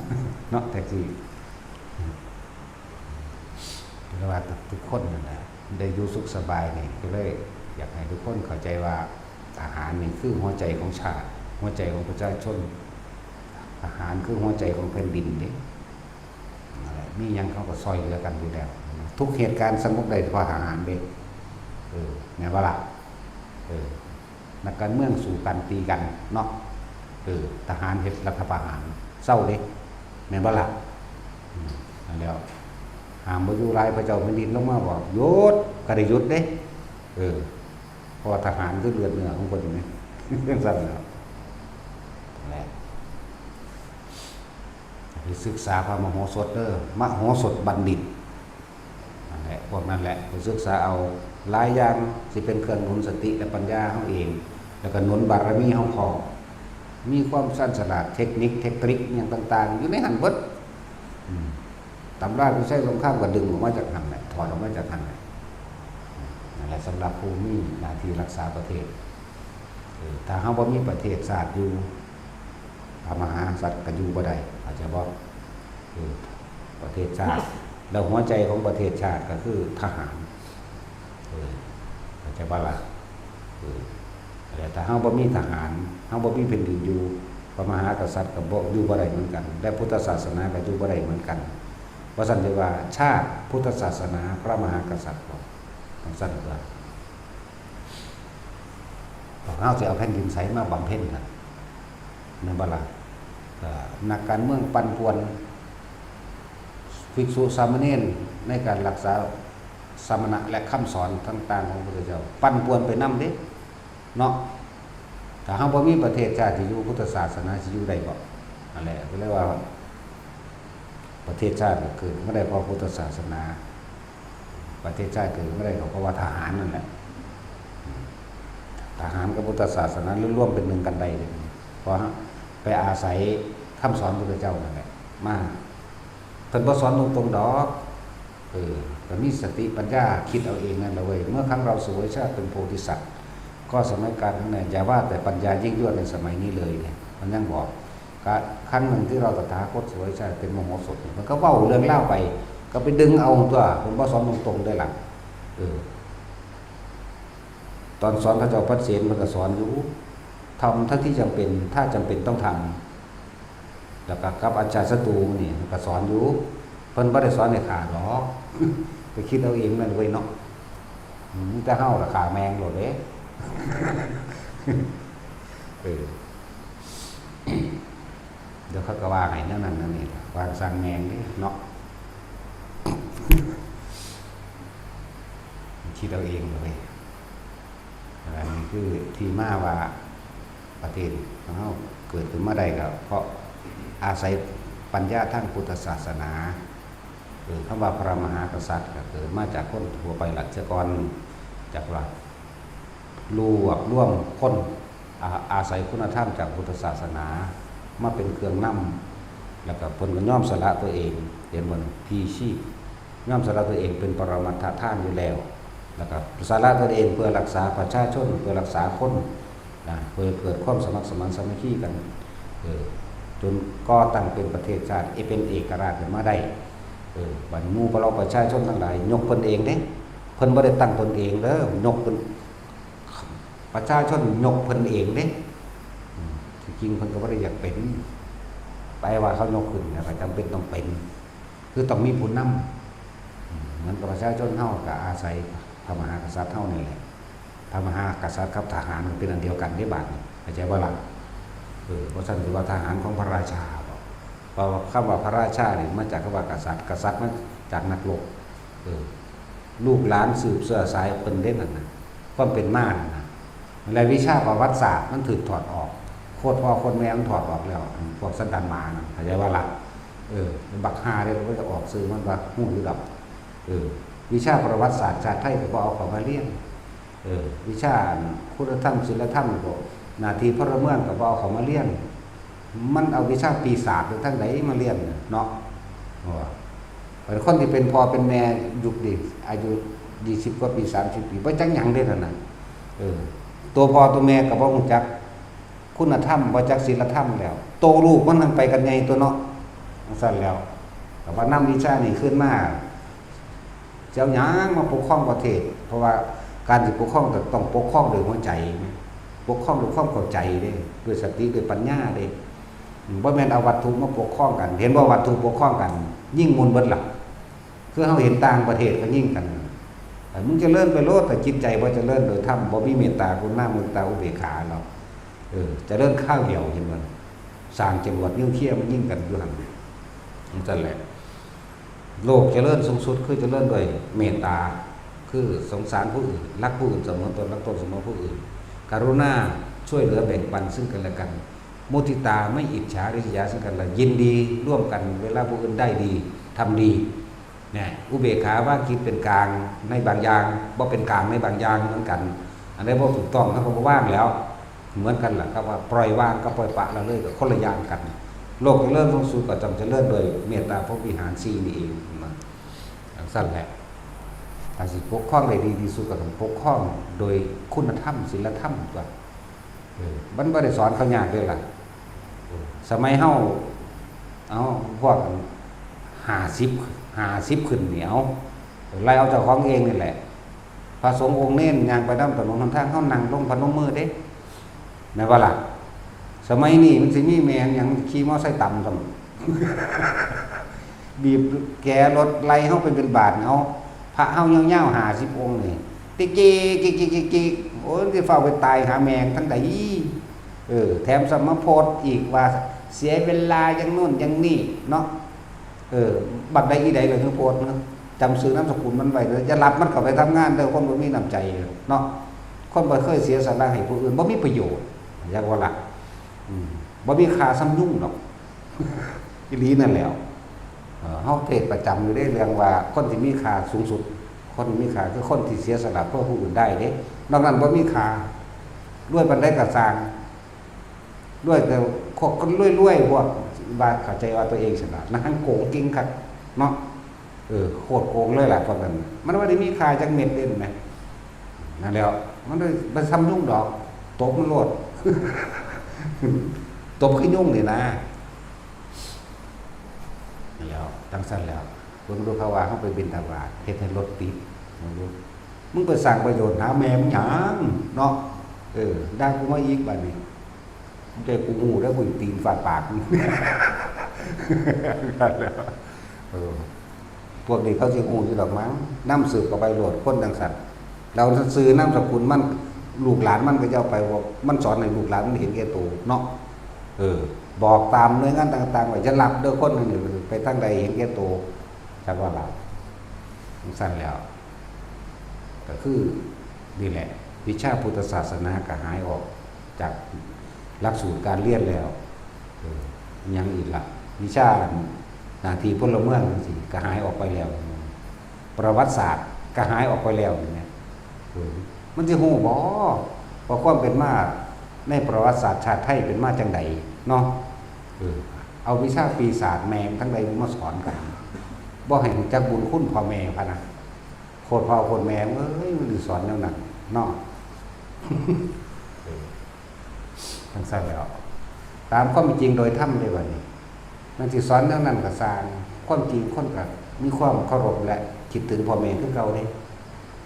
เนาะแต่ที่เรียกว่าทุกคนนั่นแหละได้อยู่สุขสบายนี่ก็เลยอยากให้ทุกคนเข้าใจว่าทหารนี่คือหัวใจของชาติหัวใจของประชาชนทหารคือหัวใจของแผ่นดินนี่มียังเขาก็ซอยเหลือกันอยู่แล้วทุกเหตุการณ์สงบได้เพราะทหารเด็กแม่ว่าล่ะนักการเมืองสู่กันตีกันเนาะทหารเฮ็ดรัฐประหารเศร้าเด้แม่นบ่ล่ะนั่นแล้วหามบ่อยู่หลายพระเจ้าแผ่นดินลงมาบอกหยุดก็ได้หยุดเด้เพราะทหารคือเลือดเนื้อของคนนี่เรื่องสั้นแล้วแหละไปศึกษาพระมโหสถเด้อมโหสถบัณฑิตนั่นแหละพวกนั้นแหละไปศึกษาเอาหลายอย่างสิเป็นเครื่องหนุนสติและปัญญาเฮาเองแล้วก็หนุนบารมีเฮาพอมีความสั้นสลาดเทคนิคอย่างต่างๆอยู่ในหันเบิดตำราผู้ใช้สงครามก็ดึงออกมาจากหันแหละถอดออกมาจากหันแหละนั่นแหละสำหรับผู้มีหน้าที่รักษาประเทศถ้าเฮาบ่มีประเทศชาติอยู่พระมหากษัตริย์ก็อยู่บ่ได้อาจจะบ่ประเทศชาติ แล้วหัวใจของประเทศชาติก็คือทหารเข้าใจบ่ล่ะแต่ถ้าเฮาบ่มีทหารเฮาบ่มีแผ่นดินอยู่พระมหากษัตริย์ก็บ่อยู่บ่ได้เหมือนกันและพุทธศาสนาก็อยู่บ่ได้เหมือนกันว่าซั่นจะว่าชาติพุทธศาสนาพระมหากษัตริย์บ่ซั่นว่าเฮาสิเอาแผ่นดินไสมาบำเพ็ญกันนั่นบ่ล่ะนักการเมืองปั่นป่วนภิกษุสามเณรในการรักษาสมณะและคำสอนต่างๆของพระพุทธเจ้าปั่นป่วนไปนำเด้เนาะถ้าเฮาบ่มีประเทศชาติที่อยู่พุทธศาสนาสิอยู่ได้บ่นั่นแหละก็เลยว่าประเทศชาติเกิดไม่ได้เพราะพุทธศาสนาประเทศชาติเกิดไม่ได้เพราะว่าทหารนั่นแหละทหารกับพุทธศาสนาร่วมเป็นหนึ่งกันได้เลยเพราะไปอาศัยคำสอนพระพุทธเจ้านั่นแหละมาเพิ่นบ่สอนตรงๆดอกก็มีสติปัญญาคิดเอาเองนั่นแหละเว้ยเมื่อครั้งเราสวยชาติเป็นโพธิสัตว์ก็สมัยการนั้นอย่าว่าแต่ปัญญายิ่งยวดในสมัยนี้เลยเนี่ยมันยังบอกครั้งหนึ่งที่เราตถาคตสวยชาติเป็นมโหสถมันก็เว้าเรื่องเล่าไปก็ไปดึงเอาตัวผมบ่สอนตรงๆได้หลังตอนสอนพระเจ้าปัสเสนมันก็สอนอยู่ทำทั้งที่จำเป็นถ้าจำเป็นต้องทำแล้วก็กับอาจารย์ศัตรูนี่มันก็สอนอยู่เพิ่นบ่ได้สอนให้ขาดหรอกไปคิดเอาเองนั่นเว้ยเนาะแต่เฮาล่ะขาแมงโลดเด้เดี๋ยวเขาก็ว่าให้นั่นนี่วางสั่งแมงนี่เนาะคิดเอาเองเลยอันนี้คือที่มาว่าประเทศของเราเกิดขึ้นมาได้ก็เพราะอาศัยปัญญาทางพุทธศาสนาคำว่าพระมหากษัตริย์ก็เกิดมาจากคนทั่วไปหลักเจกรจากหลักรวบรวมคนอาศัยคุณธรรมจากพุทธศาสนามาเป็นเครื่องนำแล้วก็เพิ่นก็ย่อมสละตัวเองเห็นบ่พีชีพย่อมสละตัวเองเป็นปรมัตถธาตุอยู่แล้วแล้วก็สละตัวเองเพื่อรักษาประชาชนเพื่อรักษาคนนะเพื่อเกิดความสมัครสมานสามัคคีกันจนก่อตั้งเป็นประเทศชาติเป็นเอกราชขึ้นมาได้บัดหมู่เราประชาชนทั้งหลายยกเพิ่นเองเด้เพิ่นบ่ได้ตั้งตนเองเด้อยกเพิ่นประชาชนยกเพิ่นเองเด้จริงเพิ่นก็บ่ได้อยากเป็นไปว่าเขายกขึ้นก็จำเป็นต้องเป็นคือต้องมีผู้นำเหมือนกับประชาชนเฮาก็อาศัยพระมหากษัตริย์เฮานี่แหละพระมหากษัตริย์กับทหารเป็นอันเดียวกันได้บาดนี้เข้าใจบ่ล่ะเพราะฉะนั้นถือว่าทหารของพระราชาเพราะคำว่าพระราชานี่มาจากคำว่ากษัตริย์กษัตริย์มาจากนักรบลูกหลานสืบเสื้อสายเพิ่นเด้นั่นน่ะความเป็นมานั่นน่ะและวิชาประวัติศาสตร์มันถูกถอดออกโคตรพ่อโคตรแม่มันถอดออกแล้วพวกสันดานหมาน่ะเข้าใจว่าล่ะบักฮาเด้ก็จะออกซื้อมันว่าฮู้อยู่ดอกวิชาประวัติศาสตร์ชาติไทยก็บ่เอาเข้ามาเรียนวิชาคุณธรรมศีลธรรมก็หน้าที่พลเมืองก็บ่เอาเข้ามาเรียนมันเอาวิชาปีศาจหรือทั้งไหนมาเรียนเนาะเป็นคนที่เป็นพ่อเป็นแม่ยุคเด็กอายุ20กว่าปี30ปีบ่จักหยังเด้นั่นน่ะตัวพ่อตัวแม่ก็บ่รู้จักคุณธรรมบ่จักศีลธรรมแล้วโตลูกมันนั่งไปกันใหญ่ตัวเนาะซั่นแล้วก็ว่านำวิชานี้ขึ้นมาเจ้าหยังมาปกครองประเทศเพราะว่าการสิปกครองก็ต้องปกครองด้วยหัวใจปกครองด้วยความเข้าใจเด้ด้วยสติด้วยปัญญาเด้บ่แม่นเอาวัตถุมาปกครองกันเห็นว่าวัตถุปกครองกันยิ่งมุนเบิดล่ะคือเฮาเห็นต่างประเทศก็ยิ่งกันมึงจะเลิ่นไปโลดแต่จิตใจบ่เจริญโดยธรรมบ่มีเมตตากรุณามุตาอุเบกขาหรอกจะเลิ่นข้าวเดียวเห็นบ่สร้างจรวดนิวเคลียร์มันยิ่งกันอยู่หั่นนั่นแหละโลกเจริญสูงสุดคือเจริญด้วยเมตตาคือสงสารผู้อื่นรักผู้อื่นเสมอตนรักตนเสมอผู้อื่นกรุณาช่วยเหลือแบ่งปันซึ่งกันและกันมุทิตาไม่อิจฉาริษยาซึ่งกันและยินดีร่วมกันเวลาผู้อื่นได้ดีทำดีเนี่ยอุเบกขาว่าคิดเป็นกลางในบางอย่างบ่เป็นกลางในบางอย่างเหมือนกันอันนี้บ่ถูกต้องถ้าบ่ว่างแล้วเหมือนกันล่ะครับว่าปล่อยวางกับปล่อยปละละเลยก็คนละอย่างกันโลกจะเริ่มลงสู่ก็จำจะเริ่มโดยเมตตาพรหมวิหาร4นี่เองนะสั้นแหละถ้าสิปกครองได้ดีที่สุดก็ต้องปกครองโดยคุณธรรมศีลธรรมตัวมันบ่ได้สอนเขายากเลยล่ะสมัยเฮาพวก 50ขึ้นเหนียวไล่เอาเจ้าของเองนี่แหละพระสงฆ์องค์เน้นย่างไปนำถนนหนทางเฮานั่งลงพนมมือเด้แม่นบ่ล่ะสมัยนี้มันสิมีแม่นหยังขี่มอไซค์ต่ำซั่นบีบแกรถไล่เฮาไปเป็นบาทเอาพระเฮายาวๆ50องค์นี่ติ๊กๆๆๆโอ้ยสิเฝ้าไปตายหาแมงทั้งใดแถมสมโพธิอีกว่าเสียเวลาอย่างโน่นอย่างนี้เนาะบัดใดอีใดก็คือโพธิเนาะจำชื่อนามสกุลมันไว้เด้ออย่ารับมันเข้าไปทำงานเด้อคนบ่มีน้ำใจเนาะคนบ่เคยเสียสละให้ผู้อื่นบ่มีประโยชน์อย่างว่าล่ะบ่มีค่าซ้ำยุ่งดอกอีหลีนั่นแหล้วเฮาเทศประจำอยู่ได้เรื่องว่าคนที่มีค่าสูงสุดคนมีค่าคือคนที่เสียสละเพื่อผู้อื่นได้เด้นอกนั้นบ่มีค่าด้วยปานใดก็สร้างด้วยแต่คนรวยๆพวกว่าเข้าใจว่าตัวเองฉลาดนะโกงจริงคักเนาะโคตรโกงเลยล่ะพวกนั้นมันบ่ได้มีค่าจักเม็ดเด่นแหมนั่นแล้วมันบ่ซ้ำยุ่งดอกตบมันโลด ตบขี้ยุ่งนี่นะแล้วตั้งสั้นแล้วเบิ่งดูเขาว่าเขาไปบิณฑบาตเฮ็ดให้รถติดมึงไปสร้างประโยชน์หาแม่มึงหยังเนาะได้กูมาอีกบัดนี้มึงใจกูหูแล้วกูตีนฟาดปากแล้วพวกนี้เขาสิหูอยู่ดอกมั้งนำสืบก็ไปโหลดคนดังสัตว์เราซื้อนามสกุลมันลูกหลานมันก็จะเอาไปว่ามันสอนให้ลูกหลานมันเห็นแก่ตัวเนาะบอกตามหน่วยงานต่างๆว่าจะรับเด้อคนนึงไปตั้งใดเห็นแก่ตัวจักว่าหลับสั้นแล้วก็คือนี่แหละวิชาพุทธศาสนาก็หายออกจากหลักสูตรการเรียนแล้วยังอีกล่ะวิชาหน้าที่พลเมืองสิก็หายออกไปแล้วประวัติศาสตร์ก็หายออกไปแล้วเนี่ยมันสิฮู้บ่ว่าความเป็นมาในประวัติศาสตร์ชาติไทยเป็นมาจังใดเนาะเอาวิชาปีศาจแมงทั้งใดมาสอนกันบ่ให้รู้จักบุญคุณพ่อแม่พะนะโคตรพ่อโคตรแม่มันสอนแนวนั้นเนาะทั้งสั้นแล้วตามความจริงโดยธรรมเลยบัดนี้มันสิสอนแนวนั้นก็สร้างความจริงคนก็มีความเคารพและคิดถึงพ่อแม่คือเก่าเด้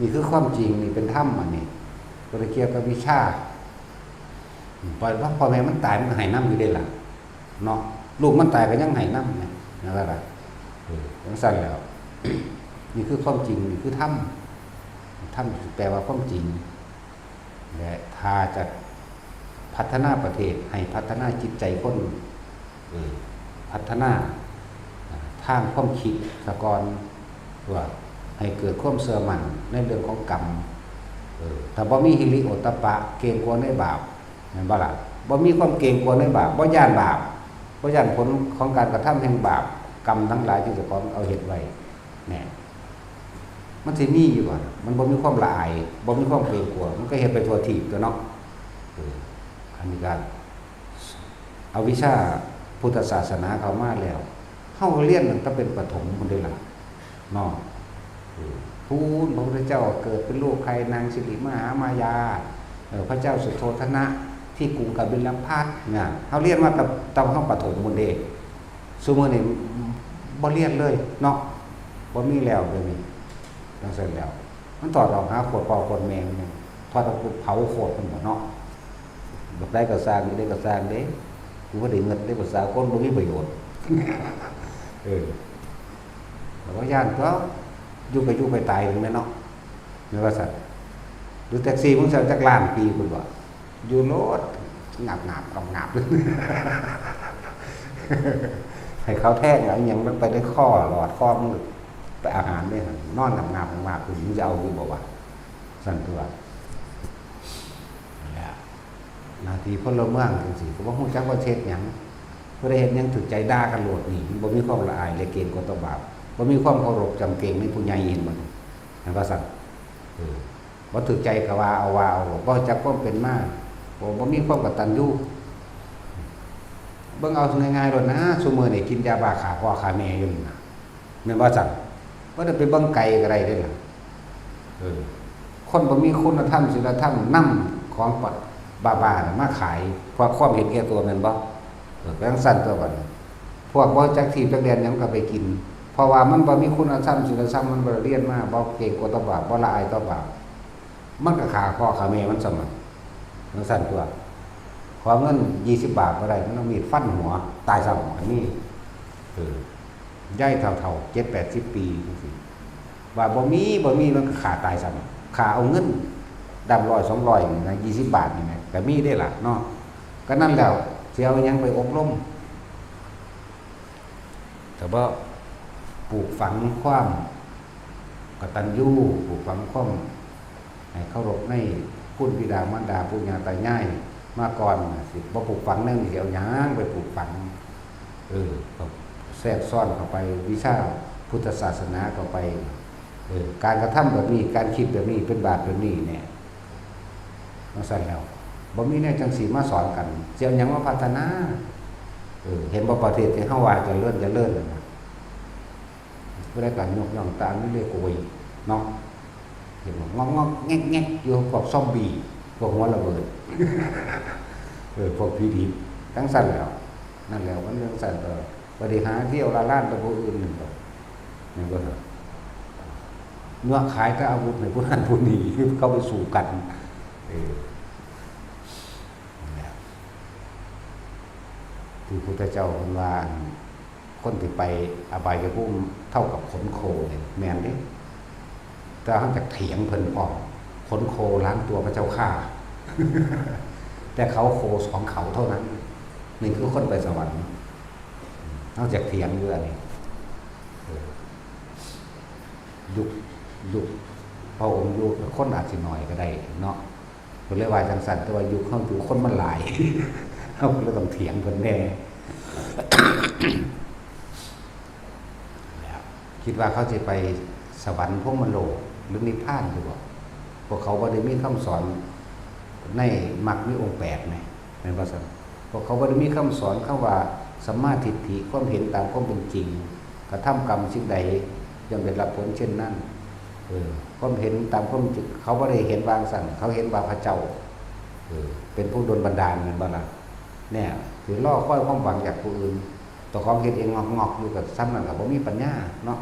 นี่คือความจริงนี่เป็นธรรมอันนี้บ่ได้เกี่ยวกับวิชาปล่อยว่าพ่อแม่มันตายมันก็ให้นำอยู่ได้ล่ะเนาะลูกมันตายก็ยังให้นำนั่นล่ะทั้งสั้นแล้ว นี่คือความจริงนี่คือธรรมแปลว่าความจริงและถ้าจะพัฒนาประเทศให้พัฒนาจิตใจคนพัฒนาทางความคิดสะกอนว่าให้เกิดความเชื่อมั่นในเรื่องของกรรมถ้าบ่มีหิริโอตตัปปะเกรงกลัวในบาปแม่นบ่ล่ะบ่มีความเกรงกลัวในบาปบ่ย้านบาปบ่ย้านผลของการกระทำแห่งบาปกรรมทั้งหลายที่เจ้าของเอาเฮ็ดไว้แน่มันสิมีอยู่บ่มันบ่มีความละอายบ่มีความเกรงกลัวมันก็เฮ็ดไปทั่วทีบตัวเนาะอันนี้ก็เอาวิชาพุทธศาสนาเข้ามาแล้วเฮาเรียนตั้งแต่เป็นประถมพุ่นเด้ล่ะเนาะพูนพระพุทธเจ้าเกิดเป็นลูกใครนางสิริมหามายาพระเจ้าสุโธทนะที่กรุงกบิลพัสดุเนี่ยเฮาเรียนมาตอนเฮาประถมพุ่นเด้ซุมื้อนี้บ่เรียนเลยเนาะบ่มีแล้วเดี๋ยวนี้จังซั่นแล้วมันถอดออกหาขวดเปล่าขวดแมงถอดเอาเผาโคตรเพิ่นบ่เนาะบักได้ก็สร้างนี่ได้ก็สร้างเด้กูบ่ได้เงินได้ภาษาคนบ่มีประโยชน์แล้วก็ย่านก็อยู่ไปตายถึงแม่เนาะแม่ว่าซั่นดูแท็กซี่มึงเสียจักล้านปีพุ่นบ่อยู่รถงับให้เขาแท้งเอาหยังมันไปได้ข้อหลอดข้อมึงไปอาหารได้หั่นนอนงับคุณมึงจะเอาอยู่บ่วะสั่นตัวหน้าที่พลเมืองจังซี่ก็บ่ฮู้จักว่าเฮ็ดหยังบ่ได้เฮ็ดหยังถูกใจด่ากันโลดนี่บ่มีความละอายและเกรงกลัวต่อบาปบ่มีความเคารพจำเกรงในผู้ใหญ่เห็นบ่นั่นว่าซั่นบ่ถูกใจก็ว่าเอาบ่จักความเป็นมาบ่มีความกตัญญูเบิ่งเอาง่ายๆโลดนะซุมื้อนี้กินยาบ้าฆ่าพ่อฆ่าแม่อยู่นี่นะแม่นบ่ซั่นบ่ได้ไปเบิ่งไกลก็ได้เด้ล่ะคนบ่มีคุณธรรมศีลธรรมนำของบ้าๆมาขายเพราะความเห็นแก่ตัวแม่นบ่จังซั่นตัวบัดพวกบ่จักที่จักแดนหยังก็ไปกินพอ ราะว่ามันบ่มีคุณธรรมศีลธรรมมันบ่เรียนมาบ่เก่งกว่าตบาปบ่ละอายตบาปมันก็ฆ่าพ่อฆ่าแม่มันซะมันจังซั่นตัวขอเงิน20 บาทบ่ได้มันเอามีดฟันหัวตายซะอันนี้ย้ายเฒ่าๆ70-80 ปีจังซี่ว่าบ่มีมันก็ฆ่าตายซะฆ่าเอาเงินดำ100 200นี่นะ20 บาทนี่นะก็มีได้ล่ะเนาะก็นั่นแล้วสิเอาหยังไปอบรมแต่ว่าปลูกฝังความกตัญญูปลูกฝังความให้เคารพในคุณบิดามารดาปู่ย่าตายายมาก่อนสิบ่ปลูกฝังนั่นเดี๋ยวหยังไปปลูกฝังแทรกซ้อนเข้าไปวิชาพุทธศาสนาเข้าไปการกระทำแบบนี้การคิดแบบนี้เป็นบาปแบบนี้เนี่ยมาสั่นแล้วบ่มีแน่จังสีมาสอนกันเจียวหยังมาพัฒนาเห็นบ่ประเทศที่เฮาว่าจะเลื่อนนะบ่ได้การยกย่องตามนี่เรียกโอยเนาะเห็นบ่งอกๆแงกๆอยู่พวกซอมบี้พวกหัวระเบิดพวกผีดิบทั้งสั่นแล้วนั่นแล้วมันเรื่องสั่นต่อบ่ได้หาเที่ยวละล้านตะผู้อื่นนึงต่อนี่ก็เนื้อขายก็อาวุธให้ผู้นั้นผู้นี้เข้าไปสู่กันที่พุทธเจ้าเพิ่นว่าคนที่ไปอบายภูมิเท่ากับขนโคเนี่ยแม่นเด้แต่เฮาจักเถียงเพิ่นออกขนโคล้างตัวพระเจ้าข้า แต่เขาโคของเขาเท่านั้นนี่คือคนไปสวรรค์เฮาจักเถียงอยู่อันนี้ยุคพระองค์อยู่คนอาจสิน้อยก็ได้เนาะเพิ่นเลยว่าจังซั่นแต่ว่ายุคเฮาอยู่คนมันหลาย เฮาก็เลยต้องเถียงเพิ่นแน่ คิดว่าเขาจะไปสวรรค์พรหมโลกหรือนิพพานอยู่บ่พวกเขาบ่ได้มีคำสอนในมรรคมีองค์8นี่แม่นบ่ซั่นพวกเขาบ่ได้มีคำสอนคำว่าสัมมาทิฏฐิความเห็นตามความเป็นจริงกระทำกรรมสิ่งใดย่อมได้รับผลเช่นนั้นความเห็นตามความจริงเขาบ่ได้เห็นวางสั่นเขาเห็นว่าพระเจ้าเป็นผู้ดลบันดาลแม่นบ่ล่ะเนี่ยคือล่อค่อยความหวังจากผู้อื่นตัวของเฮ็ดเองงอกๆอยู่กับซ้ำนั่นก็บ่มีปัญญาเนาะ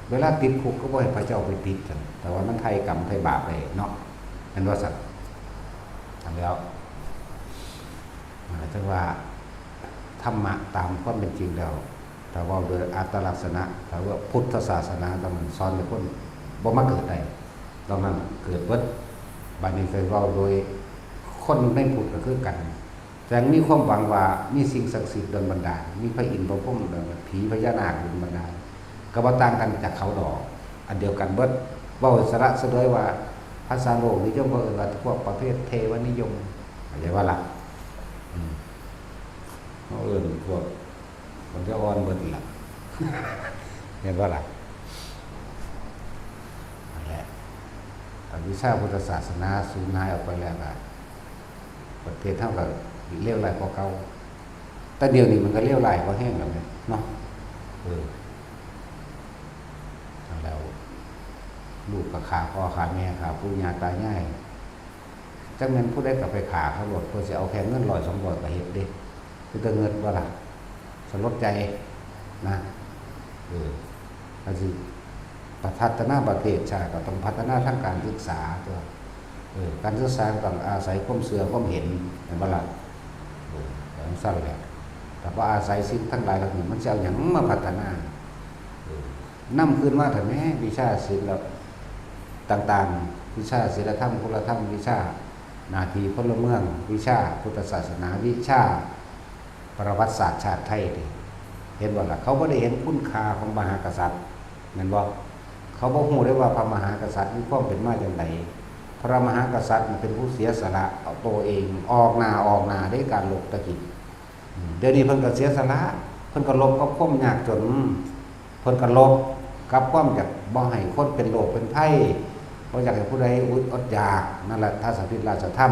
เวลาติดคุกก็บ่ให้พระเจ้าไปติดกันแต่ว่ามันไทยกรรมไทยบาปเลยเนาะนั่นว่าสัตว์ทำแล้วจังว่าธรรมะตามความเป็นจริงแล้วถ้าว่าโดยอัตลักษณะถ้าว่าพุทธศาสนาต้องสอนให้คนบ่มาเกิดได้ต้องนั้นเกิดเบิดบัดนี้เคยเว้าโดยคนในพุทธก็คือกันแต่มีความหวังว่ามีสิ่งศักดิ์สิทธิ์ดลบันดาลมีพระอินทร์พระพรหมผีพญานาคดลบันดาลก็บ่ต่างกันจากเขาดอกอันเดียวกันเบิดเว้าสระเสดยว่าภาษาโลกนิยมก็ว่าพวกประเภทเทวนิยมเข้าใจว่าล่ะเขาพวกมันจะอ่อนเบิดล่ะ เห็นว่าล่ะนั่นแหละวิชาพุทธศาสนาสูญหายออกไปแล้วก็ประเทศเท่ากับเลี้ยวไหลกว่าเก่าแต่เดี๋ยวนี้มันก็เลี้ยวไหลกว่าแห้งแล้วไงเนาะแล้วลูกกับขาพ่อขาแม่ขาปู่ย่าตายายจังนั้นผู้ใดก็ไปขาเขาหมดเพื่อจะเอาแค่เงิน100 200ก็เฮ็ดเด้คือแต่เงินว่าล่ะสลดใจนะก็สิพัฒนาประเทศชาติก็ต้องพัฒนาทางการศึกษาตัวการศึกษาต้องอาศัยความเชื่อความเห็นเห็นบ่ล่ะอย่างสั้นแหละแต่ว่าอาศัยสิ่งทั้งหลายเหล่านี้มันจะเอาหยังมาพัฒนานำขึ้นมาแต่แม้วิชาศิลป์ต่างๆวิชาศีลธรรมคุณธรรมวิชาหน้าที่พลเมืองวิชาพุทธศาสนาวิชาประวัติศาสตร์ชาติไทยเห็นบ่ล่ะเขาบ่ได้เห็นคุณค่าของมหากษัตริย์แม่นบ่เขาบ่ฮู้ได้ว่าพระมหากษัตริย์มีความเป็นมาจังไดพระมหากษัตริย์เป็นผู้เสียสละเอาตัวเองออกหน้าได้การลบตะกี้เดี๋ยวนี้เพิ่นก็เสียสละเพิ่นก็ลบกับความยากจนเพิ่นก็ลบกับความอยากบ่ให้คนเป็นโรคเป็นภัยบ่อยากให้ผู้ใดอดอยากนั่นแหละถ้าสัมฤทธิ์ราชธรรม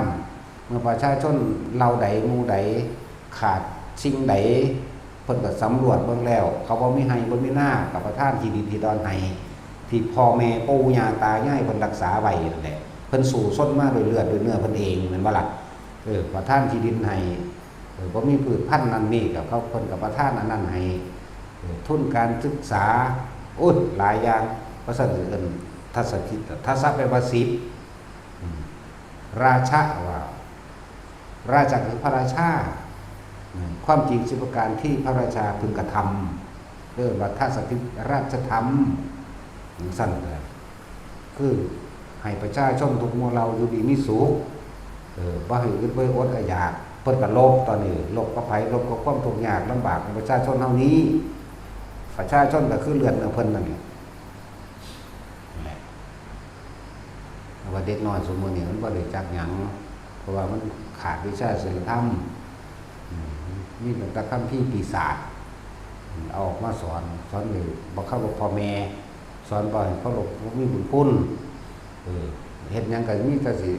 เมื่อประชาชนเราใดหมู่ใดขาดสิ่งใดเพิ่นก็สำรวจเบิ่งแล้วเขาบ่มีให้บ่มีหน้ากับประทานที่ดินที่ดอนให้ที่พ่อแม่ปู่ย่าตายายเพิ่นรักษาไว้นั่นแหละเพิ่นสู่ส้นมาด้วยเลือดด้วยเนื้อเพิ่นเองแม่นบ่ล่ะประทานที่ดินให้บ่มีพืชพันธุ์นั่นนี่กับเขาเพิ่นก็ประทานอันนั้นให้ ทุนการศึกษาโอ้ยหลายอย่างภาษาอื่นทัศคิดทัศแปลว่าสิบราชาว่าราชาคือพระราชาความจริงสิบประการที่พระราชาพึงกระทำเรื่องว่าทัศคิดราชธรรมสั้นเลยคือให้ประชาชนทุกหมู่เหล่าอยู่ดีมีสุขบ่ให้อึดบ่อดอยากเพิ่นก็ลบตอนนี้ลบกับไผลบกับความทุกข์ยากลำบากของประชาชนเฮานี้ประชาชนก็คือเลือดเนื้อเพิ่นนั่นแหละว่าเด็กน้อยสมมุตินี่มันบ่ได้จักหยังเพราะว่ามันขาดวิชาศีลธรรมมีแต่คัมภีร์ปีศาจเอาออกมาสอนเลยบ่เข้ากับพ่อแม่สอนบ่ให้เคารพบ่มีบุญคุณเฮ็ดหยังก็มีแต่สิ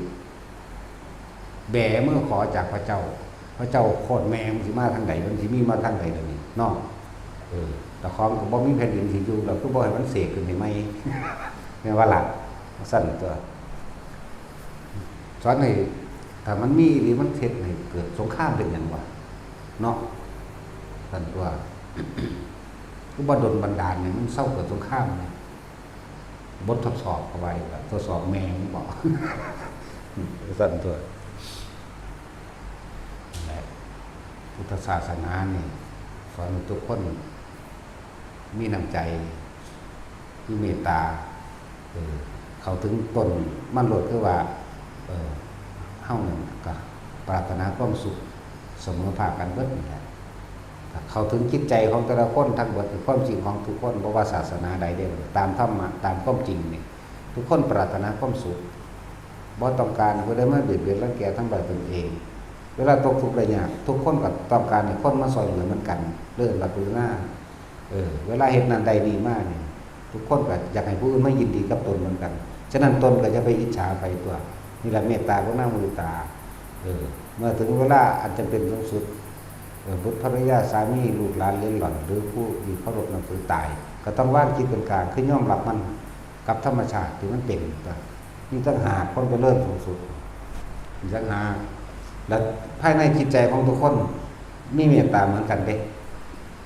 แบมือขอจากพระเจ้าโคตรแม่มันสิมาทางใดมันสิมีมาทางใดเดี๋ยวนี้เนาะแต่ของก็บ่มีแผ่นดินสิอยู่แล้วก็บ่ให้มันเสกขึ้นให้ใหม่แม่ว่าล่ะสั่นตัวสอนให้ถ้ามันมีหรือมันเฮ็ดให้เกิดสงครามเป็นหยังวะเนาะสั่นตัวก็บ่ดลบันดาลเนี่ยมันเศร้าเกิดสงครามเนี่ยบททดสอบเอาไว้ทดสอบแม่มันบอกสั่นตัวพุทธศาสนาเนี่ยสอนทุกคนมีน้ำใจมีเมตตาเขาถึงต้นมันโลดคือว่าเฮาเนี่ยก็ปรารถนาความสุขเสมอภาคกันเบิดนี่แหละเขาถึงจิตใจของแต่ละคนทั้งหมดความจริงของทุกคนบ่ว่าศาสนาใดเด้อตามธรรมะตามความจริงนี่ทุกคนปรารถนาความสุขบ่ต้องการบ่ได้มาเบียดเบียนรังแกทั้งตนเองเวลาตกทุกข์ได้ยากทุกคนก็ต้องการให้คนมาช่วยเหลือเหมือนกันเรื่องละคือหน้าเวลาเฮ็ดนั้นใดดีมากนี่ทุกคนก็อยากให้ผู้อื่นมายินดีกับตนเหมือนกันฉะนั้นตนก็จะไปอิจฉาไปตัวนี่แหละเมตตากรุณามุทิตาเมื่อถึงเวลาอันจำเป็นสูงสุดบุตรภรรยาสามีลูกหลานเลี้ยงหล่อนหรือผู้มีเคารพนับถือตายก็ต้องว่างคิดเป็นกลางคือยอมรับมันกับธรรมชาติที่มันเป็นนี่ตั้งหากคนจะเริ่มสูงสุดนี่ตั้งหากและภายในจิตใจของทุกคนมีเมตตาเหมือนกันเด็ก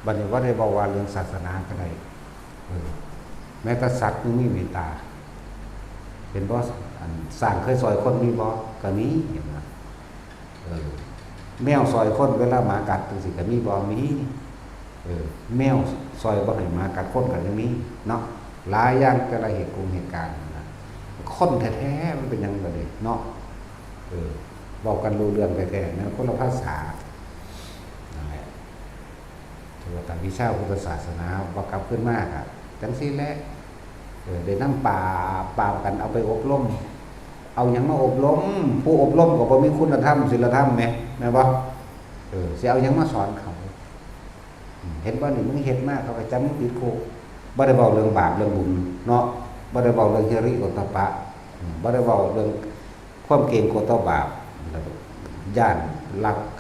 บัดนี้ว่าได้บอกว่าเรื่องศาสนาก็ได้แม้แต่สัตว์ยังมีเมตตาเป็นบ่สร้างเคยซอยคนมีบ่ก็มีอย่างนั้นแมวซอยคนเวลาหมากัดจังซี่ก็มีบ่มีแมวซอยบ่ให้หมากัดคนก็ยังมีเนาะหลายอย่างแต่ละเหตุการณ์นะคนแท้ๆมันเป็นยังไงบ่ได้เนาะบอกกันรู้เรื่องแท้ๆนะคนละภาษานั่นแหละถือว่าตามวิชาพุทธศาสนาบ่กลับขึ้นมากอ่ะจังซี่แหละได้นำป่ากันเอาไปอบรมเอาหยังมาอบรมผู้อบรมก็บ่มีคุณธรรมศีลธรรมแหมแม่นบ่สิเอาหยังมาสอนเขาเห็นบ่นี่มึงเฮ็ดมากเขาก็จำมึงติดคุกบ่ได้เว้าเรื่องบาปเรื่องบุญเนาะบ่ได้เว้าเรื่องฮิริโอตตัปปะบ่ได้เว้าเรื่องความเกรงกลัวต่อบาปย่าน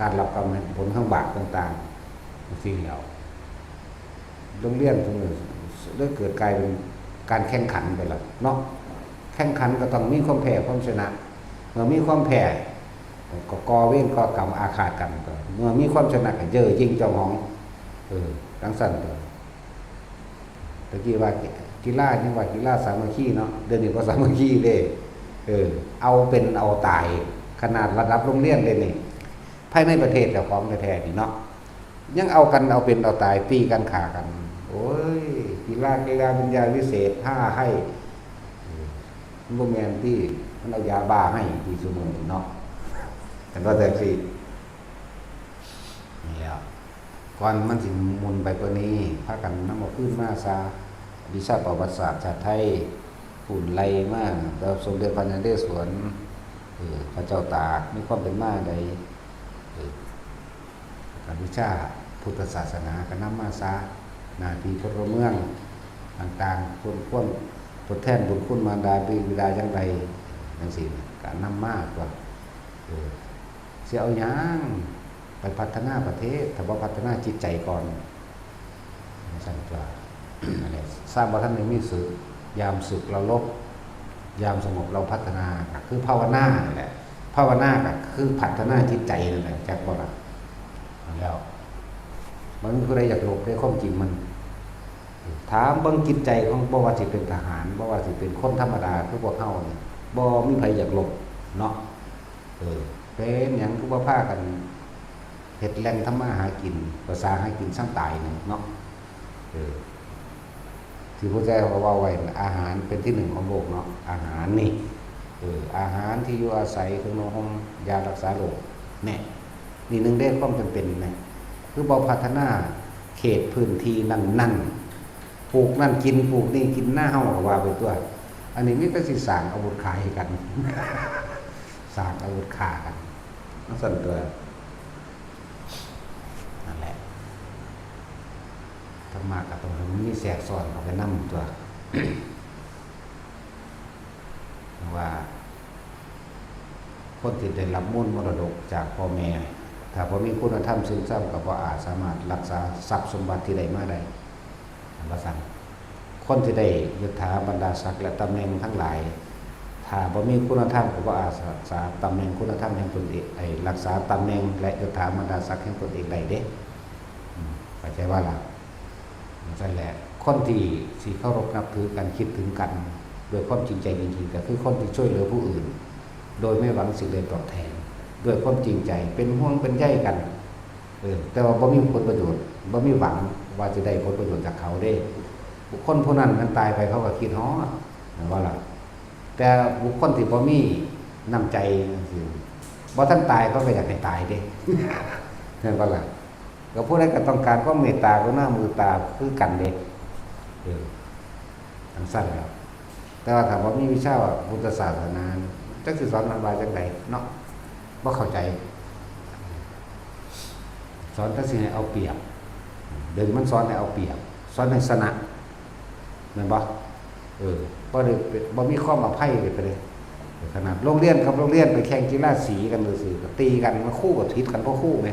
การรับกรรมผลข้างบาปต่างๆสิ่งเหล่าโรงเรียนทุกมื้อได้เกิดกลายเป็นการแข่งขันไปแล้วเนาะแข่งขันก็ต้องมีความแพ้ความชนะเมื่อมีความแพ้ก็ก่อเวรก่อกรรมอาฆาตกันก็เมื่อมีความชนะก็เย่อยิ่งเจ้าของดังสั่นตัวตะกี้ว่ากีฬายังว่ากีฬาสามัคคีเนาะเดี๋ยวนี้ก็สามัคคีเด้เอาเป็นเอาตายขนาดระดับโรงเรียนเลยนี่ภายในประเทศเจ้าของแท้ๆนี่เนาะยังเอากันเอาเป็นเอาตายตีกันฆ่ากันโอ้ยกีฬาวิญญาณวิเศษ5ให้บ่แม่นที่มันเอายาบ้าให้ที่ซุมื้อนี้เนาะแต่ว่าจังซี่นี่แล้วก่อนมันสิหมุนไปกว่านี้พากันนำเอาคืนมาซะวิชาประวัติศาสตร์ชาติไทยหุ่นไล่มากแล้วสมเด็จพระนเรศวรพระเจ้าตากมีความเป็นมาใดการวิชาพุทธศาสนาก็นำมาซะหน้าที่พลเมืองต่างๆควรทดแทนบุญคุณมารดาบิดาจังไดจังซี่ก็นำมากกว่าสิเอาหยังไปพัฒนาประเทศถ้าบ่พัฒนาจิตใจก่อนสั่นว่านั่นแหละทราบว่าท่านได้มีสึกยามสึกเราลบยามสงบเราพัฒนาก็คือภาวนานั่นแหละภาวนาก็คือพัฒนาจิตใจนั่นแหละจักบ่ล่ะแล้วมันผู้ใดอยากรู้ได้ความจริงมัน ถามเบิ่งจิตใจของบ่ว่าสิเป็นทหารบ่ว่าสิเป็นคนธรรมดาคือพวกเฮานี่บ่มีไผอยากลบเนาะเป็นหยังคือบ่พากันเฮ็ดแหล่งทำมาหากินภาษาหากินสร้างตายนี่เนาะที่พระเจ้าเว้าไว้อาหารเป็นที่หนึ่งของโลกเนาะอาหารนี่อาหารที่อยู่อาศัยเครื่องนุ่งห่มยารักษาโรคแน่นี่นึงได้ความจำเป็นนะคือบ่พัฒนาเขตพื้นที่นั่นปลูกนั่นกินปลูกนี่กินหน้าเฮาก็ว่าไปตัวอันนี้มีแต่สิสร้างอาวุธขายให้กัน สร้างอาวุธฆ่ากันสั่นตัวนั่นแหละธรรมะก็ต้องมีแทรกซ้อนเข้าไปนำตัว ว่าคนที่ได้รับมรดกจากพ่อแม่ถ้าบ่มีคุณธรรมซึมซับก็บ่อาจสามารถรักษาทรัพย์สมบัติที่ได้มาได้ว่าซั่นคนที่ได้ยศถาบรรดาศักดิ์และตำแหน่งทั้งหลายถ้าบ่มีคุณธรรมก็บ่อาจรักษาตำแหน่งคุณธรรมแห่งตนเองรักษาตำแหน่งและยศถาบรรดาศักดิ์แห่งตนเองได้เด้เข้าใจว่าล่ะใช่แหละคนที่สิเคารพนับถือกันคิดถึงกันด้วยความจริงใจจริงๆก็คือคนที่ช่วยเหลือผู้อื่นโดยไม่หวังสิ่งใดตอบแทนด้วยความจริงใจเป็นห่วงเป็นใยกันแต่ว่าบ่มีผลประโยชน์บ่มีหวังว่าจะได้ผลประโยชน์จากเขาได้บุคคลผู้นั้นมันตายไปเขาก็คิดฮ้อว่าล่ะแต่บุคคลที่บ่มีน้ำใจสิบ่ทันตายเขาก็อยากให้ตายเด้ เห็นบ่ล่ะก็ผู้ใดก็ต้องการความเมตตากรุณาเมตตาคือกันเด้ทั้งสั้นแล้วแต่ว่าถ้าบ่มีวิชาพุทธศาสนาจักสิสอนมันว่าจังไดเนาะบ่เข้าใจสอนแต่สิให้เอาเปรียบดึงมันสอนให้เอาเปรียบสอนให้ชนะแม่นบ่บ่ได้บ่มีความอภัยไปเลยขนาดโรงเรียนกับโรงเรียนไปแข่งกีฬาสีกันซื่อๆก็ตีกันมาคู่กับทิศกันเพราะคู่แม่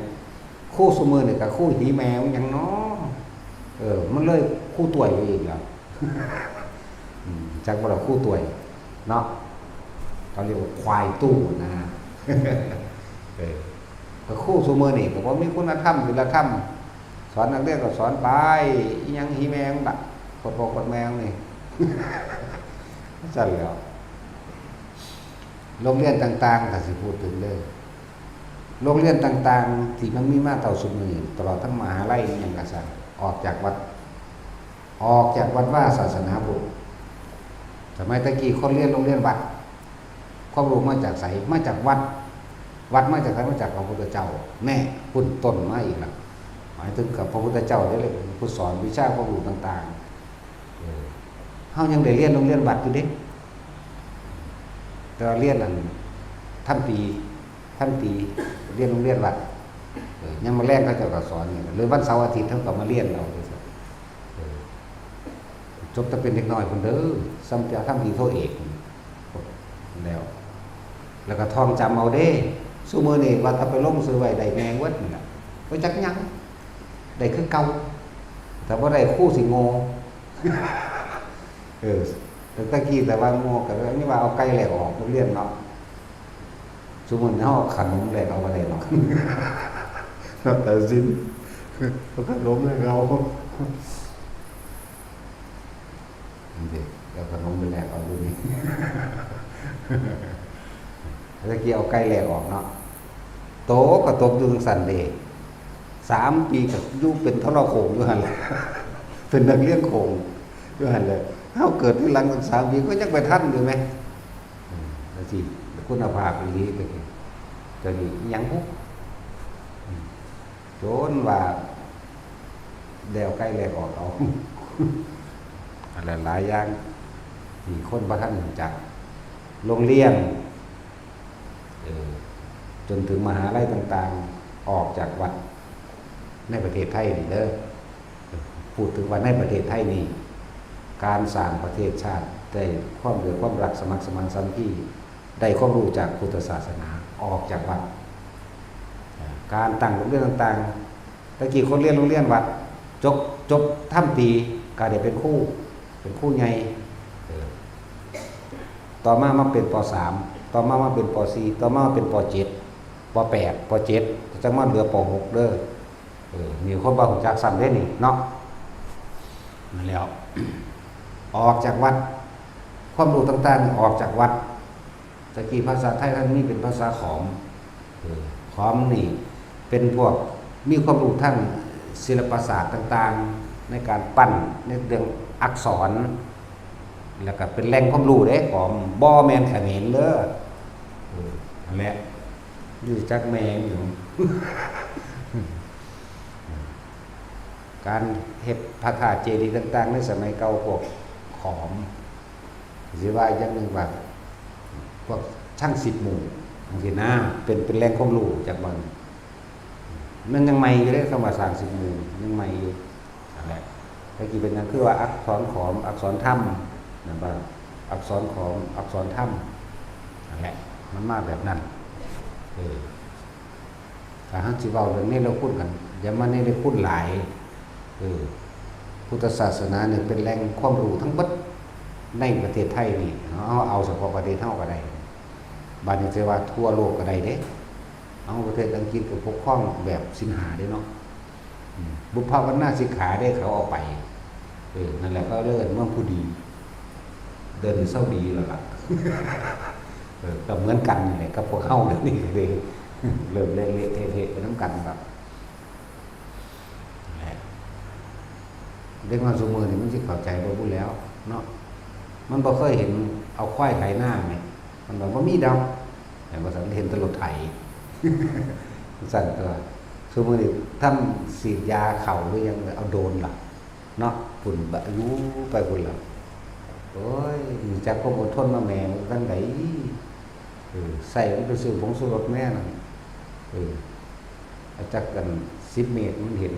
คู่ซุมื้อนี่ก็คู่หีแมวหยังเนาะมันเลยคู่ต่วยอยู่อีกแล้ว จักบ่ล่ะคู่ต่วยเนาะเขาเรียกว่าควายตู้นะ ก็คู่ซุมื้อนี่ก็บ่มีคุณธรรมศีลธรรมสอนนักเรียนก็สอนไปอีหยังหีแมวบักกดบอกกดแมวนี่ ซั่นแล้วโรงเรียนต่างๆถ้าสิพูดถึงเด้อโรงเรียนต่างๆที่มันมีมาเท่าซุมื้อตลอดทั้งมหาลัยอิหยังก็ซั่นออกจากวัดว่าศาสนาพุทธสมัยตะกี้คนเรียนโรงเรียนวัดความรู้มาจากไสมาจากวัดมาจากไสมาจากพระพุทธเจ้าแม่พุ่นต้นมาอีกล่ะหมายถึงกับพระพุทธเจ้าได้เลยผู้สอนวิชาความรู้ต่างๆเฮายังได้เรียนโรงเรียนวัดอยู่เด้แต่เรียนอันท่านปีเรียนโรงเรียนวัดยังมาแรกเขาเจ้าก็สอนนี่หรือวันเสาร์อาทิตย์เฮาก็มาเรียนเราจบแต่เป็นเด็กน้อยพุ่นเด้อซ้ำจะทำดีโทเอกแล้วก็ท่องจำเอาเด้ซุมื้อนี้ว่าถ้าไปลงซื้อไว้ได้แมงวัดนี่ล่ะบ่จักหยังได้คือเก่าแต่บ่ได้คู่สิโง่ แต่ตะกี้แต่ว่าโง่ก็นี่ว่าเอาไก่แหลกออกโรงเรียนเนาะซุมื้อนี้เฮาขนมแหลกเอาบ่ได้เนาะ แต่สิ้นขนมแหลกเอานี่แล้วขนมไปแหลกเอาดูนี่ ตะกี้เอาไก่แหลกออกเนาะโตก็ตกอยู่จังซั่นเด้3 ปีก็อยู่เป็นทรโขงอยู่หั่นแหละ เป็นนักเรียนโขงอยู่หั่นแหละเฮาเกิดที่หลัง3 ปีก็ยังไปทันอยู่มั้ยจังซี่คุณภาพอีหลีตะกี้ก็นี่หยังพุจนว่าได้เอาไก่แหลกออกเอา อะไรหลายอย่างที่คนบ่ทันรู้จักโรงเรียนจนถึงมหาลัยต่างๆออกจากวัดในประเทศไทยนี่เด้อพูดถึงว่าในประเทศไทยนี่การสร้างประเทศชาติได้ความเหลือความรักสมัครสมานสามัคคีได้ความรู้จากพุทธศาสนาออกจากวัดการตั้งโรงเรียนต่างๆตะกี้คนเรียนโรงเรียนวัดจบทำปีก็ได้เป็นครูใหญ่ต่อมาเป็นป.3 ต่อมาเป็นป.4 ต่อมาเป็นป.7 ป.8 ป.7 จังมาเหลือป.6 เด้อมีคนบ่ฮู้จักซ้ำเด้นี่เนาะ นั่นแล้ว ออกจากวัดความรู้ต่างๆออกจากวัดตะกี้ภาษาไทยท่านนี่เป็นภาษาขอมขอมนี่เป็นพวกมีความรู้ทั้งศิลปศาสตร์ต่างๆในการปั้นในเรื่องอักษรแล้วก็เป็นแหล่งความรู้เด้ของบ่แม่นเขมรเด้อนั่นแหละอยู่จักแมงอยู่ การเฮ็ดพระธาตุเจดีย์ต่างๆในสมัยเก่าพวกขอมสิว่าอย่างหนึงว่าพวกช่าง10หมู่จังซี่นะเป็นแหล่งความรู้จากมันมันยังใหม่อยู่เด้คำว่าสร้าง10หมู่ยังใหม่อยู่นั่นแหละแต่กี้เป็นหยังคือว่าอักษรขอมอักษรธรรมนั่นว่าอักษรขอมอักษรธรรมนั่นแหละมันมาแบบนั้นถ้าหันสิเว้าเรื่องนี้เราพูดกันอย่ามานี่ได้พูดหลายพุทธศาสนาเนี่ยเป็นแหล่งความรู้ทั้งหมดในประเทศไทยนี่เอาเฉพาะประเทศเฮาก็ได้บาดนี้จะว่าทั่วโลกก็ได้เด้เอาประเทศอังกฤษก็ปกครองแบบสินหาได้เนาะบุพภาวนาสิกขาได้เขาเอาไปนั่นแหละก็เริ่มเมืองผู้ดีเดินเศร้าดีแล้วล่ะก็เหมือนกันนี่แหละกับพวกเฮานี่เลยเริ่มเละๆเทะๆไปนำกันครับเด็กน้อยซุมื้อนี่มันสิเข้าใจบ่พูดแล้วเนาะมันบ่เคยเห็นเอาควายไถนาแม่มันบอกบ่มีดอกแต่บ่สันเห็นแต่รถไถ สั่นตัวซุมื้อนี้ทำฉีดยาเข้าหรือยังเอาโดรนล่ะเนาะฝุ่นบะอยู่ไปพุ่นล่ะโอ้ยมีจักความอดทนมาแม่มันจังไดใส่มันไปซื้อผงชูรสแม่นั่นอาจักกัน10เมตรมันเห็น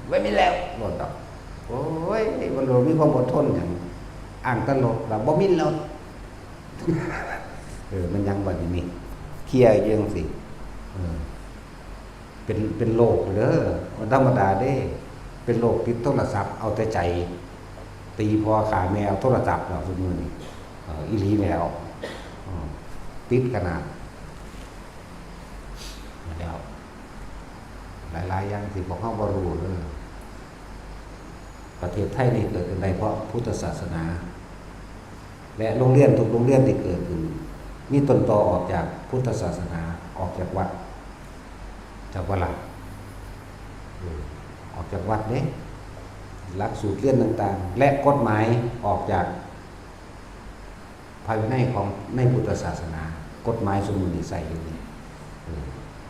ไว้ไม่แล้วรถดอกโอ้ยมันบ่มีความอดทนหยังอ้างตลอดว่าบ่มีรถ มันยังบ่นี่เคลียร์อยู่จังซี่เป็นโรคเด้อธรรมดาเด้เป็นโรคติดโทรศัพท์เอาแต่ใจตีพ่อขาแมวโทรศัพท์เนาะซุมื้อนี้อีหลีแล้วติดขนาดแล้วหลายๆอย่างที่พวกเฮาบ่รู้เด้อประเทศไทยนี่เกิดขึ้นได้เพราะพุทธศาสนาและโรงเรียนทุกโรงเรียนที่เกิดขึ้นมีต้นตอออกจากพุทธศาสนาออกจากวัดจากวัดละออกจากวัดเด้หลักสูตรเรียนต่างๆและกฎหมายออกจากภายในของในพุทธศาสนากฎหมายสมมุติใส่อยู่นี่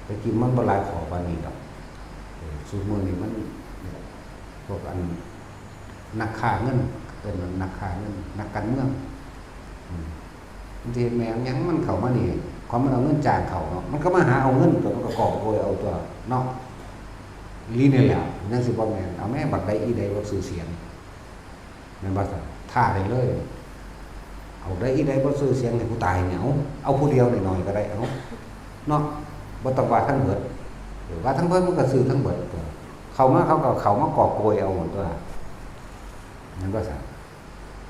แต่กินมันบ่หลายขอปานนี้ดอกสมมุตินี่มันพวกอันนักฆ่าเงินเป็นนักฆ่าเงินนักการเมืองที่แม่ยังมันเข้ามานี่ความมันเอาเงินจ้างเขาเนาะมันก็มาหาเอาเงินตัวมันก็กอบโกยเอาตัวเนาะลีนี่แหละนั่นสิบ่แม่นเอาแม่บักใดอีใดบ่ซื้อเสียงนั่นบ่ท่าได้เลยเอาได้อีใดบ่ซื้อเสียงให้กูตายเนี่ยเอาผู้เดียวหน่อยๆก็ได้เอาเนาะบ่ต้องว่าทั้งเบิดว่าทั้งเบิดมันก็ซื้อทั้งเบิดตัวเข้ามากอบโกยเอาหมดตัวนั่นก็สั่น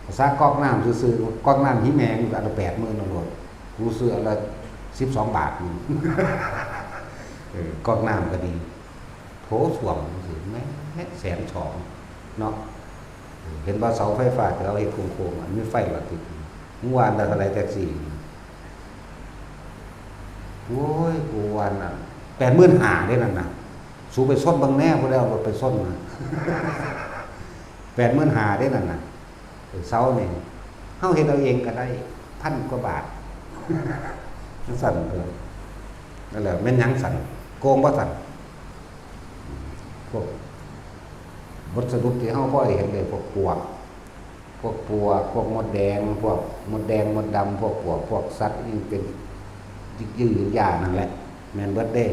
ภาษากอกน้ำซื้อกอกน้ำหิแมงอันละ80,000โลดกูซื้ออันละ12 บาทนึงกอกน้ำก็ดีโถส้วมสิแม่120,000เนาะเห็นว่าเสาไฟฟ้าที่เราเฮ็ดโค้งๆมันมีไฟละติดเมื่อวานเท่าไหร่แท็กซี่โอ้ยกูวันน่ะ85,000ได้นั่นน่ะสูไปซ่อนบางแน่พุ่นแล้วรถไปซ่อนมา85,000ได้นั่นน่ะเสานี่เฮาเฮ็ดเอาเองก็ได้1,000 กว่าบาทสั่นเด้อนั่นแหละแม่นหยังสั่นโกงบ่สั่นพวกวัสดุที่เฮาพอเห็นเลยพวกปวกพวกมดแดงมดดำพวกปวกพวกสัตว์นี่เป็นยื้อยานั่นแหละแม่นเบิดเด้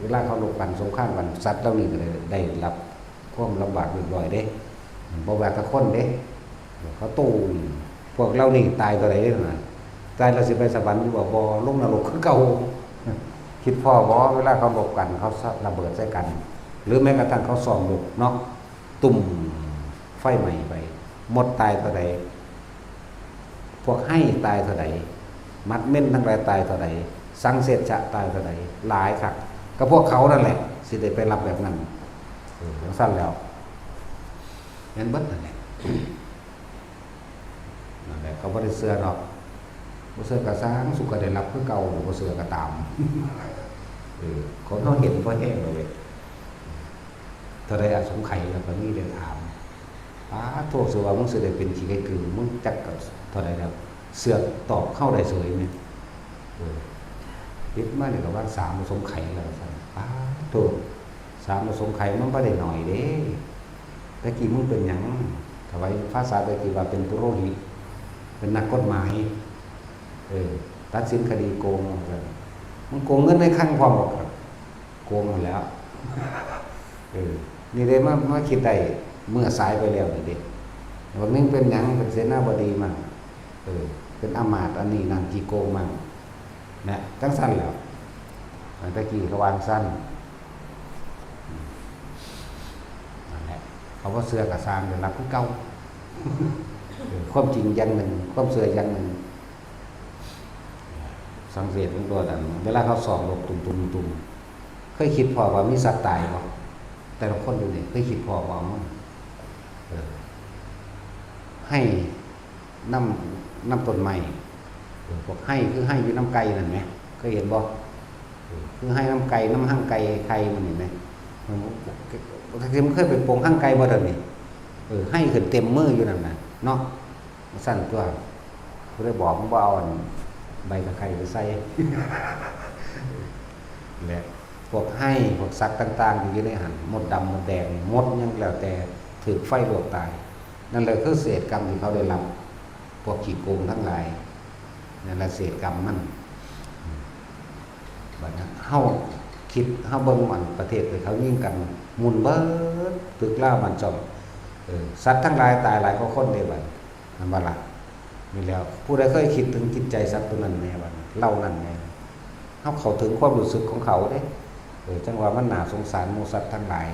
เวลาเขาลบกันสงครามกันสัตว์เหล่านี้ก็ได้รับความลำบากเรียบร้อยเด้บ่ว่ากับคนเด้เขาตู้พวกเรานี่ตายตัวใดเด้น่ะตายแล้วสิไปสวรรค์อยู่บ่ลงนรกคือเก่าคิดพ่อบ่เวลาเขาลบกันเขาระเบิดใส่กันหรือแม้กระทั่งเขาซ่อมลบเนาะตุ่มไฟใหม่ไปหมดตายเท่าใดพวกให้ตายเท่าใดมัดเม่นทั้งหลายตายเท่าใดสังเสษจะตายเท่าใดหลายคักก็พวกเขานั่นแหละสิได้ไปรับแบบนั้นสั้นแล้ว นเบิดนั่นแหละนั่นแหละเขาบ่ได้เชื่อหรอกบ่เชื่อกระซ้างสุขก็ได้รับคือเก่าบ่เชื่อก็ตามคนเขาเห็นบ่แห้งเลยเท่าใดอสงไขยแล้วก็มีได้ถามโทษสิว่ามึงสิได้เป็นขี้ไก่กือมึงจักกับเท่าใดแล้วเสือกตอบเข้าได้เฉยแม่คิดมาเนี่ยก็ว่า3อสงไขยแล้วซั่นโทษ3อสงไขยมันบ่ได้น้อยเด้ตะกี้มึงเป็นหยังถ้าไว้ภาษาตะกี้ว่าเป็นปุโรหิตเป็นนักกฎหมายตัดสินคดีโกงมันโกงเงินในครั้งพร้อมกับโกงหมดแล้วนี่ได้มาคิดได้เมื่อสายไปแล้วนี่เด็กวันนึงเป็นหยังเป็นเสนาบดีมั่งเป็นอมาตย์อันนี้นั่นกี่โกงมั่งนะจังสั้นแล้วตะกี้ระวางสั้นนั่นแหละเขาก็เสื้อกับซางเดี๋ยวรับผู้เก่าความจริงอย่างหนึ่งความเสื่ออย่างหนึ่งสังเกตเป็นตัวนั้นเวลาเขาสอบลบตุ่มเคยคิดพอว่ามีสัตว์ตายบ่แต่ละคนดูนี่เคยคิดพอว่ามันให้น้ำต้นไม้พวกให้คือให้อยู่น้ำไก่นั่นไหมเคยเห็นบ่คือให้น้ำไก่น้ำห้างไก่ไข่มันเห็นไหมมันเคยไปปงห้างไก่บ่เดินนี่ให้ขึ้นเต็มมืออยู่นั่นน่ะเนาะสั่นตัวเขาได้บอกว่าเอาใบตะไคร้ไปใส่แหละพวกให้พวกสัตว์ต่างๆที่อยู่ในหันมดดำมดแดงมดยังแล้วแต่ถือไฟลวกตายนั่นแหละคือเศษกรรมที่เขาได้รับพวกขี้โกงทั้งหลายนั่นแหละเศษกรรมมันบัดนั้นเฮาคิดเฮาเบิ่งมันประเทศที่เขายิ่งกันหมุนเบิดตึกล่ามันจอมสัตว์ทั้งหลายตายหลายกว่าคนเด้บัดนั่นบ่ล่ะนี่แล้วผู้ใดเคยคิดถึงจิตใจสัตว์ตัวนั้นแน่บัดเล่านั่นแน่เฮาเข้าถึงความรู้สึกของเขาเด้จังว่ามันน่าสงสารหมู่สัตว์ทั้งหลาย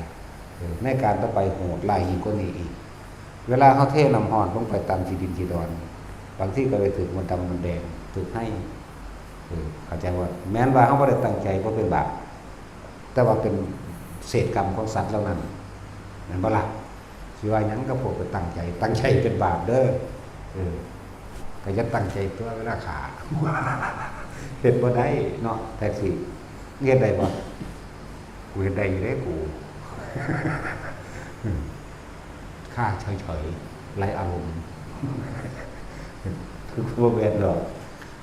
ในการต่อไปโหดร้ายยิ่งกว่านี้อีกเวลาเฮาเทน้ำร้อนลงไปตามที่ดินที่ดอนบางทีก็ไปถึงมันดำมันแดงถึงให้เข้าใจว่าแม้นว่าเฮาบ่ได้ตั้งใจบ่เป็นบาปแต่ว่าเป็นเศษกรรมของสัตว์เหล่านั้นนั่นบ่ล่ะสิว่าหยังก็พวกไปตั้งใจเป็นบาปเด้อก็อย่าตั้งใจตัวเวลาขาเฮ็ดบ่ได้เนาะแต่สิเฮ็ดได้บ่กูเฮ็ดได้อยู่เด้กูค่าเฉยๆไร้อารมณ์คือบ่แม่นดอก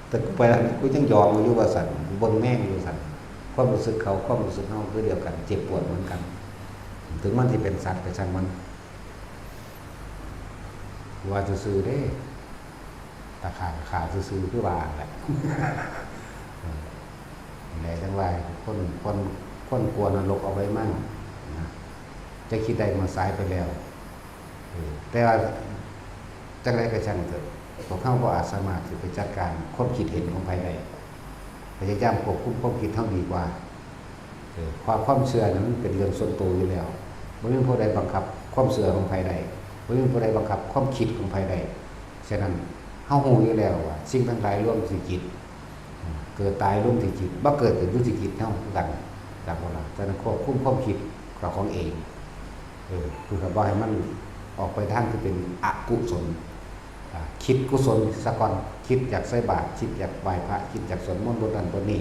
แต่กูไปกูยังยอมอยู่ว่าสั่นกูเบิ่งแม่งอยู่สั่นความรู้สึกเขาความรู้สึกเฮาคือเดียวกันเจ็บปวดเหมือนกันถึงมันสิเป็นสัตว์ก็ช่างมันว่าซื่อๆเด้ตาขาซื่อๆคือว่าแหละแหละจังว่าคนกลัวนรกเอาไว้มั่งนะจะคิดได้มาสายไปแล้วแต่ว่าจังไรก็ช่างเถอะพวกเขาก็อาจสามารถไปจัดการความคิดเห็นของภายในพยายามควบคุมความคิดเท่าดีกว่าความเชื่อนั้นเป็นเรื่องส่วนตัวอยู่แล้วไม่มีผู้ใดบังคับความเชื่อของภายในไม่มีผู้ใดบังคับความคิดของภายในฉะนั้นเฮาฮู้อยู่แล้วว่าสิ่งทั้งหลายรวมสิจิตเกิดตายรวมสิจิตบ่เกิดเป็นรู้สิจิตเฮากันจากบ่ล่ะฉะนั้นควบคุมความคิดของเองคือว่าบ่ให้มันออกไปทางที่เป็นอกุศลคิดกุศลซะก่อนคิดอยากใส่บาตรคิดอยากไหว้พระคิดอยากสวดมนต์บทนั้นบทนี้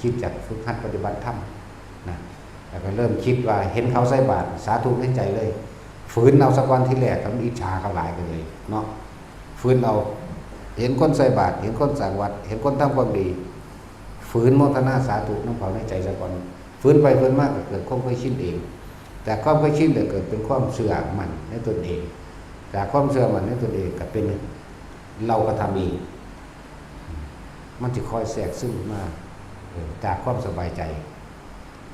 คิดอยากฝึกหัดปฏิบัติธรรมนะแล้วก็เริ่มคิดว่าเห็นเขาใส่บาตรสาธุในใจเลยฝืนเอาซะก่อนที่แรกทำอิจฉาเขาหลายกันเลยเนาะฝืนเอาเห็นคนใส่บาตรเห็นคนสังวัดเห็นคนทำความดีฝืนโมทนาสาธุน้ำเขาในใจซะก่อนฝืนไปฝืนมากเกิดความเคยชินเองแต่ความเคยชินเกิดเป็นความเชื่อมั่นในตนเองจากความเชื่อมั่นในตนเองก็เป็นเราก็ทำเองมันจะคอยแทรกซึมมาจากความสบายใจ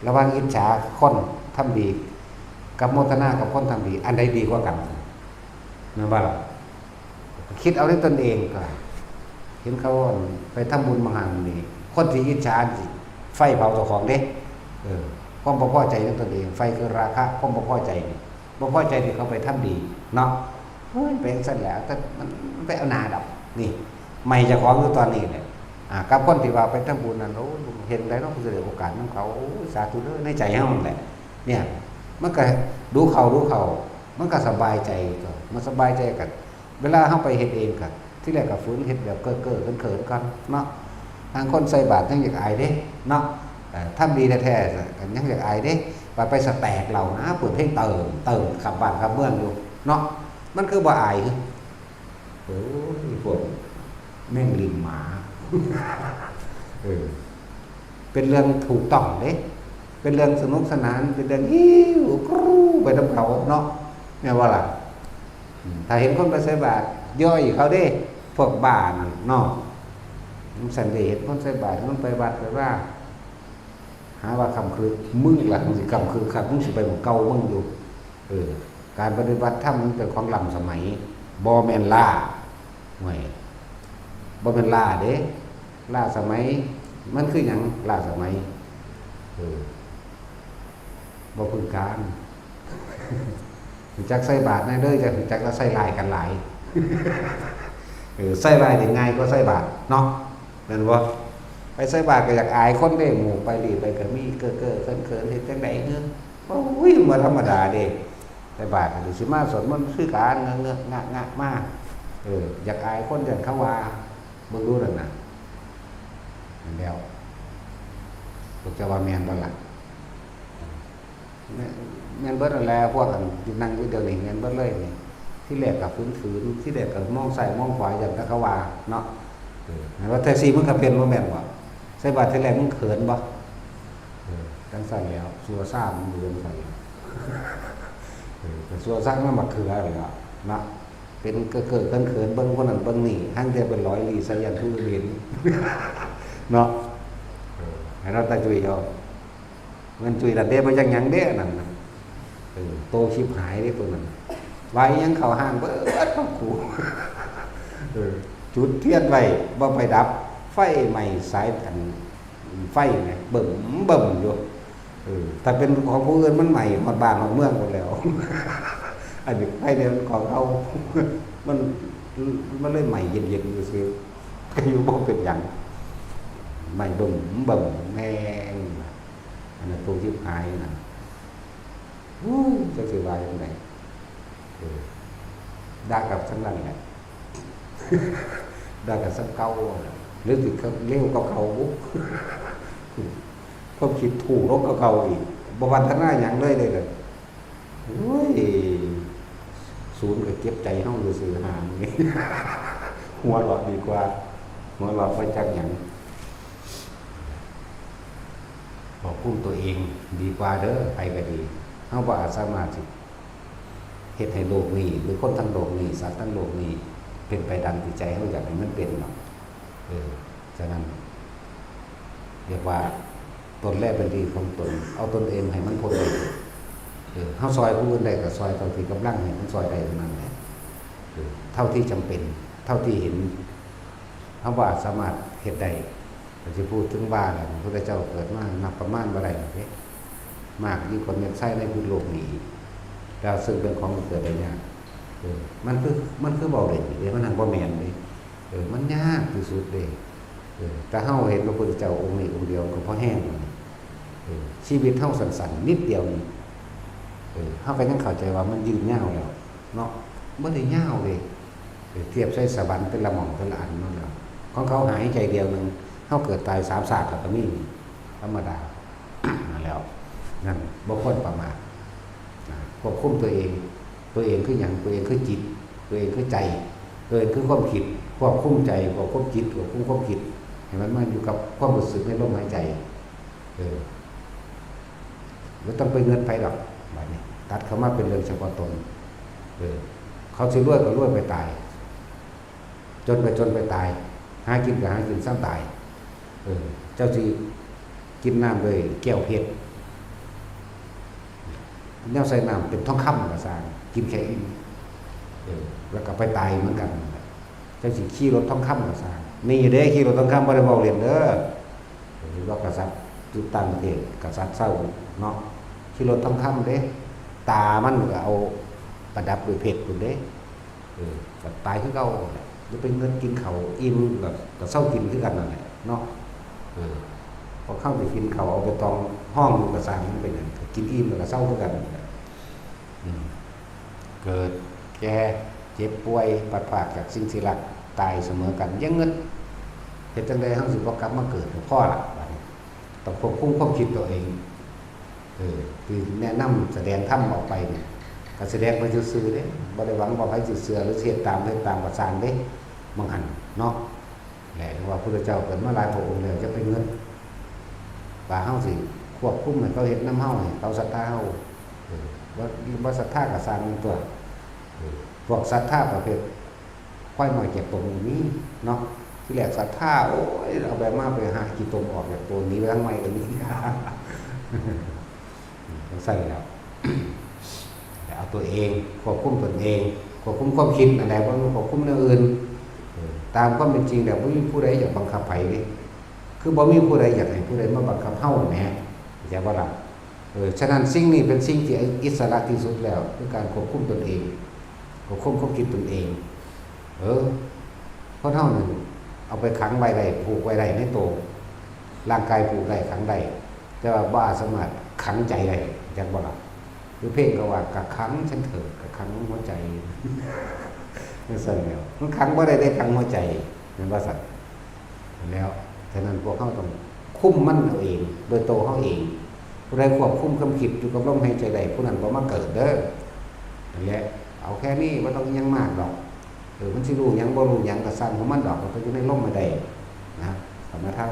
ระหว่างอิจฉาคนทำดีกับโมทนากับคนทำดีอันใดดีกว่ากันนั่นว่าล่ะคิดเอาในตนเองก็เห็นเขาไปทำบุญมหันต์นี่คนที่อิจฉาไฟเผาเจ้าของเด้ความบ่พอใจในตนเองไฟคือราคะความบ่พอใจบ่พอใจที่เขาไปทำดีเนาะเป็นสั้นแล้วแต่มันไปเอาหนาดับนี่ไม่จะของอยู่ตอนนี้เนี่ยกับคนที่ว่าไปทำบุญนั่นโอ้เห็นได้เนาะคือได้โอกาสของเขาสาธุเด้อในใจเฮานั่นแหละเนี่ยมันก็ดูเขา มันก็สบายใจก็มันสบายใจกันเวลาเฮาไปเฮ็ดเองก็ที่แรกก็ฝืนเฮ็ดแบบเก้อๆเขินๆกันเนาะทางคนใส่บาตรยังอยากอายเด้เนาะทำดีแท้ๆก็ยังอยากอายเด้ไปสแตกเรานะเปิดเพลงเติมขับบ้านขับเมืองอยู่เนาะมันคือบ่อายคือโอ้ยพวกแม่งลิงหมาเป็นเรื่องถูกต้องเด้เป็นเรื่องสนุกสนานเป็นเรื่องฮิ้วกรูไปทำเขาเนาะเนี่ยว่าล่ะถ้าเห็นคนไปใส่บาตรย่อยเขาเด้พวกบ้านเนาะมันสันเดชคนใส่บาตรมันไปวัดไปว่าหาว่าคำคือมึงหลักมึงสิคำคือขัดมึงสิไปของเก่ามึงอยู่การปฏิบัติธรรมมันเป็นของล้ำสมัยบอแมนล่าหน่วยบอแมนล่าเด้ล่าสมัยมันคืออย่างล่าสมัยบอพึ่งการจักใส่บาทในเด้อจักแล้วใส่ลายกันหลายใส่ลายได้ง่ายก็ใส่บาทเนาะนั่นบ่ไปใส่บาทก็อยากอายคนเด้หมู่ไปหลีไปก็มีเก้อเขินเฮ็ดจังได๋เฮ้อโอ้ยบ่ธรรมดาเด้ใส่บาทก็สิมาสวดมนต์คือการเงอะงะมาอยากอายคนอยากเขาว่าเบิ่งดูนั่นน่ะนั่นแล้วพวกเจ้าว่าแม่นบ่ล่ะแม่นเบิดแล้วพวกกันนั่งอยู่เดี๋ยวนี้แม่นเบิดเลยนี่ที่แรกก็ฝืนที่แรกก็มองซ้ายมองขวาอย่างเขาว่าเนาะว่าแท็กซี่มึงก็เป็นบ่แม่นบ่ใส่บาตรที่แรกมึงเขินบ่จังซั่นแล้วซัวซ่ามึงเรียนใส่แต่ซัวซ่ามันมาคืออะไรล่ะเนาะเป็นเก้อเขินเบิ่งคนนั้นเบิ่งนี่หั่งแต่เป็นร้อยลีใส่ยันผู้เรียนเนาะให้เราตาจุยเอาเงินจุยดัดเด้มาจังหยังเด้นั่นโตชิบหายเด้ตัวนั้นไว้ยังเข้าห้างเบิดเข้าขู่จุดเทียนไว้บ่ไปดับไฟใหม่สายอันไฟไงเบิ่มอยู่ถ้าเป็นของผู้อื่นมันใหม่ฮอดบ้านฮอดเมืองหมดแล้วอันนี้ไฟเนี่ยของเขามันเลยใหม่เย็นๆอยู่ซื่อก็อยู่บ่เป็นหยังใหม่เบิ่มแม่งอันนั้นตัวชิบหายนั่นจะสิว่าจังได๋ด่ากับสันนั่นแหละด่ากับสันเก่าหรือสิเร็วกับเขาความคิดถูกลบกับเขาอีกบ่พัฒนาหยังเลยเลยโอ้ยศูนย์ก็เก็บใจเฮาซื่อๆหานี่หัวเราะดีกว่าหัวเราะไปจักหยังบอกคุ้มตัวเองดีกว่าเด้อไปก็ดีเฮาบ่อาจสามารถสิเฮ็ดให้โลกนี้หรือคนทั้งโลกนี้สัตว์ทั้งโลกนี้เป็นไปดังที่ใจเฮาอยากให้มันเป็นเนาะฉะนั้นเรียกว่าตนแรกเป็นดีของตนเอาตนเองให้มันพ้นเลยเฮาซอยผู้อื่นได้ก็ซอยเท่าที่กำลังให้มันซอยได้เท่านั้นแหละเท่าที่จำเป็นเท่าที่เห็นเฮาว่าสามารถเฮ็ดได้ก็สิพูดถึงว่าแหละพระพุทธเจ้าเกิดมานับประมาณบ่ได้เด้มากยิ่งคนยังใช้ในพื้นโลกนี้แล้วซึ่งเป็นของเกิดได้ยากมันคือเบาเด่นเด้มันหังบ่แม่นเด้มันยากที่สุดเด้แต่เฮาเห็นพระพุทธเจ้าองค์นี้องค์เดียวก็พอแห้งชีวิตเฮาสั้นๆนิดเดียวนี่เฮาก็ยังเข้าใจว่ามันยืนยาวแล้วเนาะบ่ได้ยาวเลยเทียบใส่สวรรค์เป็นละหม่อมเป็นละอันนั่นแล้วของเขาหายใจเดียวนึงเฮาเกิดตาย3ศาสตร์ก็มีธรรมดาแล้วนั่นบ่ควรประมาทควบคุมตัวเองคือหยังตัวเองคือจิตตัวเองคือใจตัวเองคือความคิดควบคุมใจควบคุมจิตควบคุมความคิดให้มันมาอยู่กับความรู้สึกในลมหายใจไม่ต้องไปเงินไปหรอกแบบนี้ตัดเข้ามาเป็นเรื่องเฉพาะตนเขาสิรวยก็รวยไปตายจนไปตายหากินก็หากินซ้ำตายเจ้าสิกินน้ำเลยแก้วเพชรแนวใส่น้ำเป็นทองคำก็สร้างกินแค่อิ่มแล้วก็ไปตายเหมือนกันเจ้าสิขี่รถทองคำก็สร้างนี่เด้ขี่รถทองคำบ่ได้เว้าเล่นเด้อหรือว่ากษัตริย์จุดตั้งประเทศกษัตริย์เศร้าเนาะขี่รถทองคำเด้ตามันก็เอาประดับด้วยเพชรพุ่นเด้ก็ตายคือเก่าจะเป็นเงินกินข้าวอิ่มก็เศร้ากินคือกันนั่นแหละเนาะพอเข้าไปกินข้าวเอาไปตองห้องก็สร้างมันเป็นอย่างกินอิ่มแล้วก็เศร้าคือกัน เกิดแก่เจ็บป่วยปัดผาดจากสิ่งที่รักตายเสมอกันยังเงินเฮ็ดจังได๋เฮาสิบ่กลับมาเกิดพ่อล่ะบัดนี้ต้องควบคุมความคิดตัวเองคือแนะนำแสดงธรรมออกไปเนี่ยก็แสดงไปซื่อๆเด้บ่ได้หวังว่าใครสิเชื่อหรือเฮ็ดตามก็สร้างเด้บางอันเนาะแหละว่าพระพุทธเจ้าเกิดมาหลายพระองค์แล้วจะเป็นเงินว่าเฮาสิควบคุมให้เขาเฮ็ดนำเฮาให้เขาศรัทธาเฮาบ่ศรัทธาก็สร้างตัวพวกศรัทธาประเภทค่อยหน่อยเก็บตรงนี้เนาะที่แรกศรัทธาโอ้ยเอาแบบมาไปหากี่ตรงออกจากตัวนี้ไปทั้งใหม่ตัวนี้ใส่แล้วเอาตัวเองควบคุมตนเองควบคุมความคิดอะไรบ่ควบคุมเรื่องอื่นตามความเป็นจริงแล้วบ่มีผู้ใดอยากบังคับไผเด้คือบ่มีผู้ใดอยากให้ผู้ใดมาบังคับเฮาแหมเข้าใจบ่ล่ะฉะนั้นสิ่งนี้เป็นสิ่งที่อิสระที่สุดแล้วคือการควบคุมตนเองควบคุมความคิดตนเองคนเฮานี่เอาไปขังไว้ได้ผูกไว้ได้ในตัวร่างกายผูกได้ขังได้แต่ว่าบ่สามารถขังใจได้จักบ่ล่ะคือเพลงก็ว่ากักขังฉันเถิดกักขังหัวใจนั่นซั่นแล้วมันขังบ่ได้ขังหัวใจแม่นบ่ซั่นแล้วฉะนั้นพวกเฮาต้องคุมมันเอาเองโดยตัวเฮาเองผู้ใดควบคุมความคิดอยู่กับลมหายใจได้ผู้นั้นบ่มาเกิดเด้อนั่นแหละเอาแค่นี้บ่ต้องยังมากดอกมันสิรู้หยังบ่รู้หยังก็สร้างของมันดอกมันก็อยู่ในลมมาได้นะสมถะ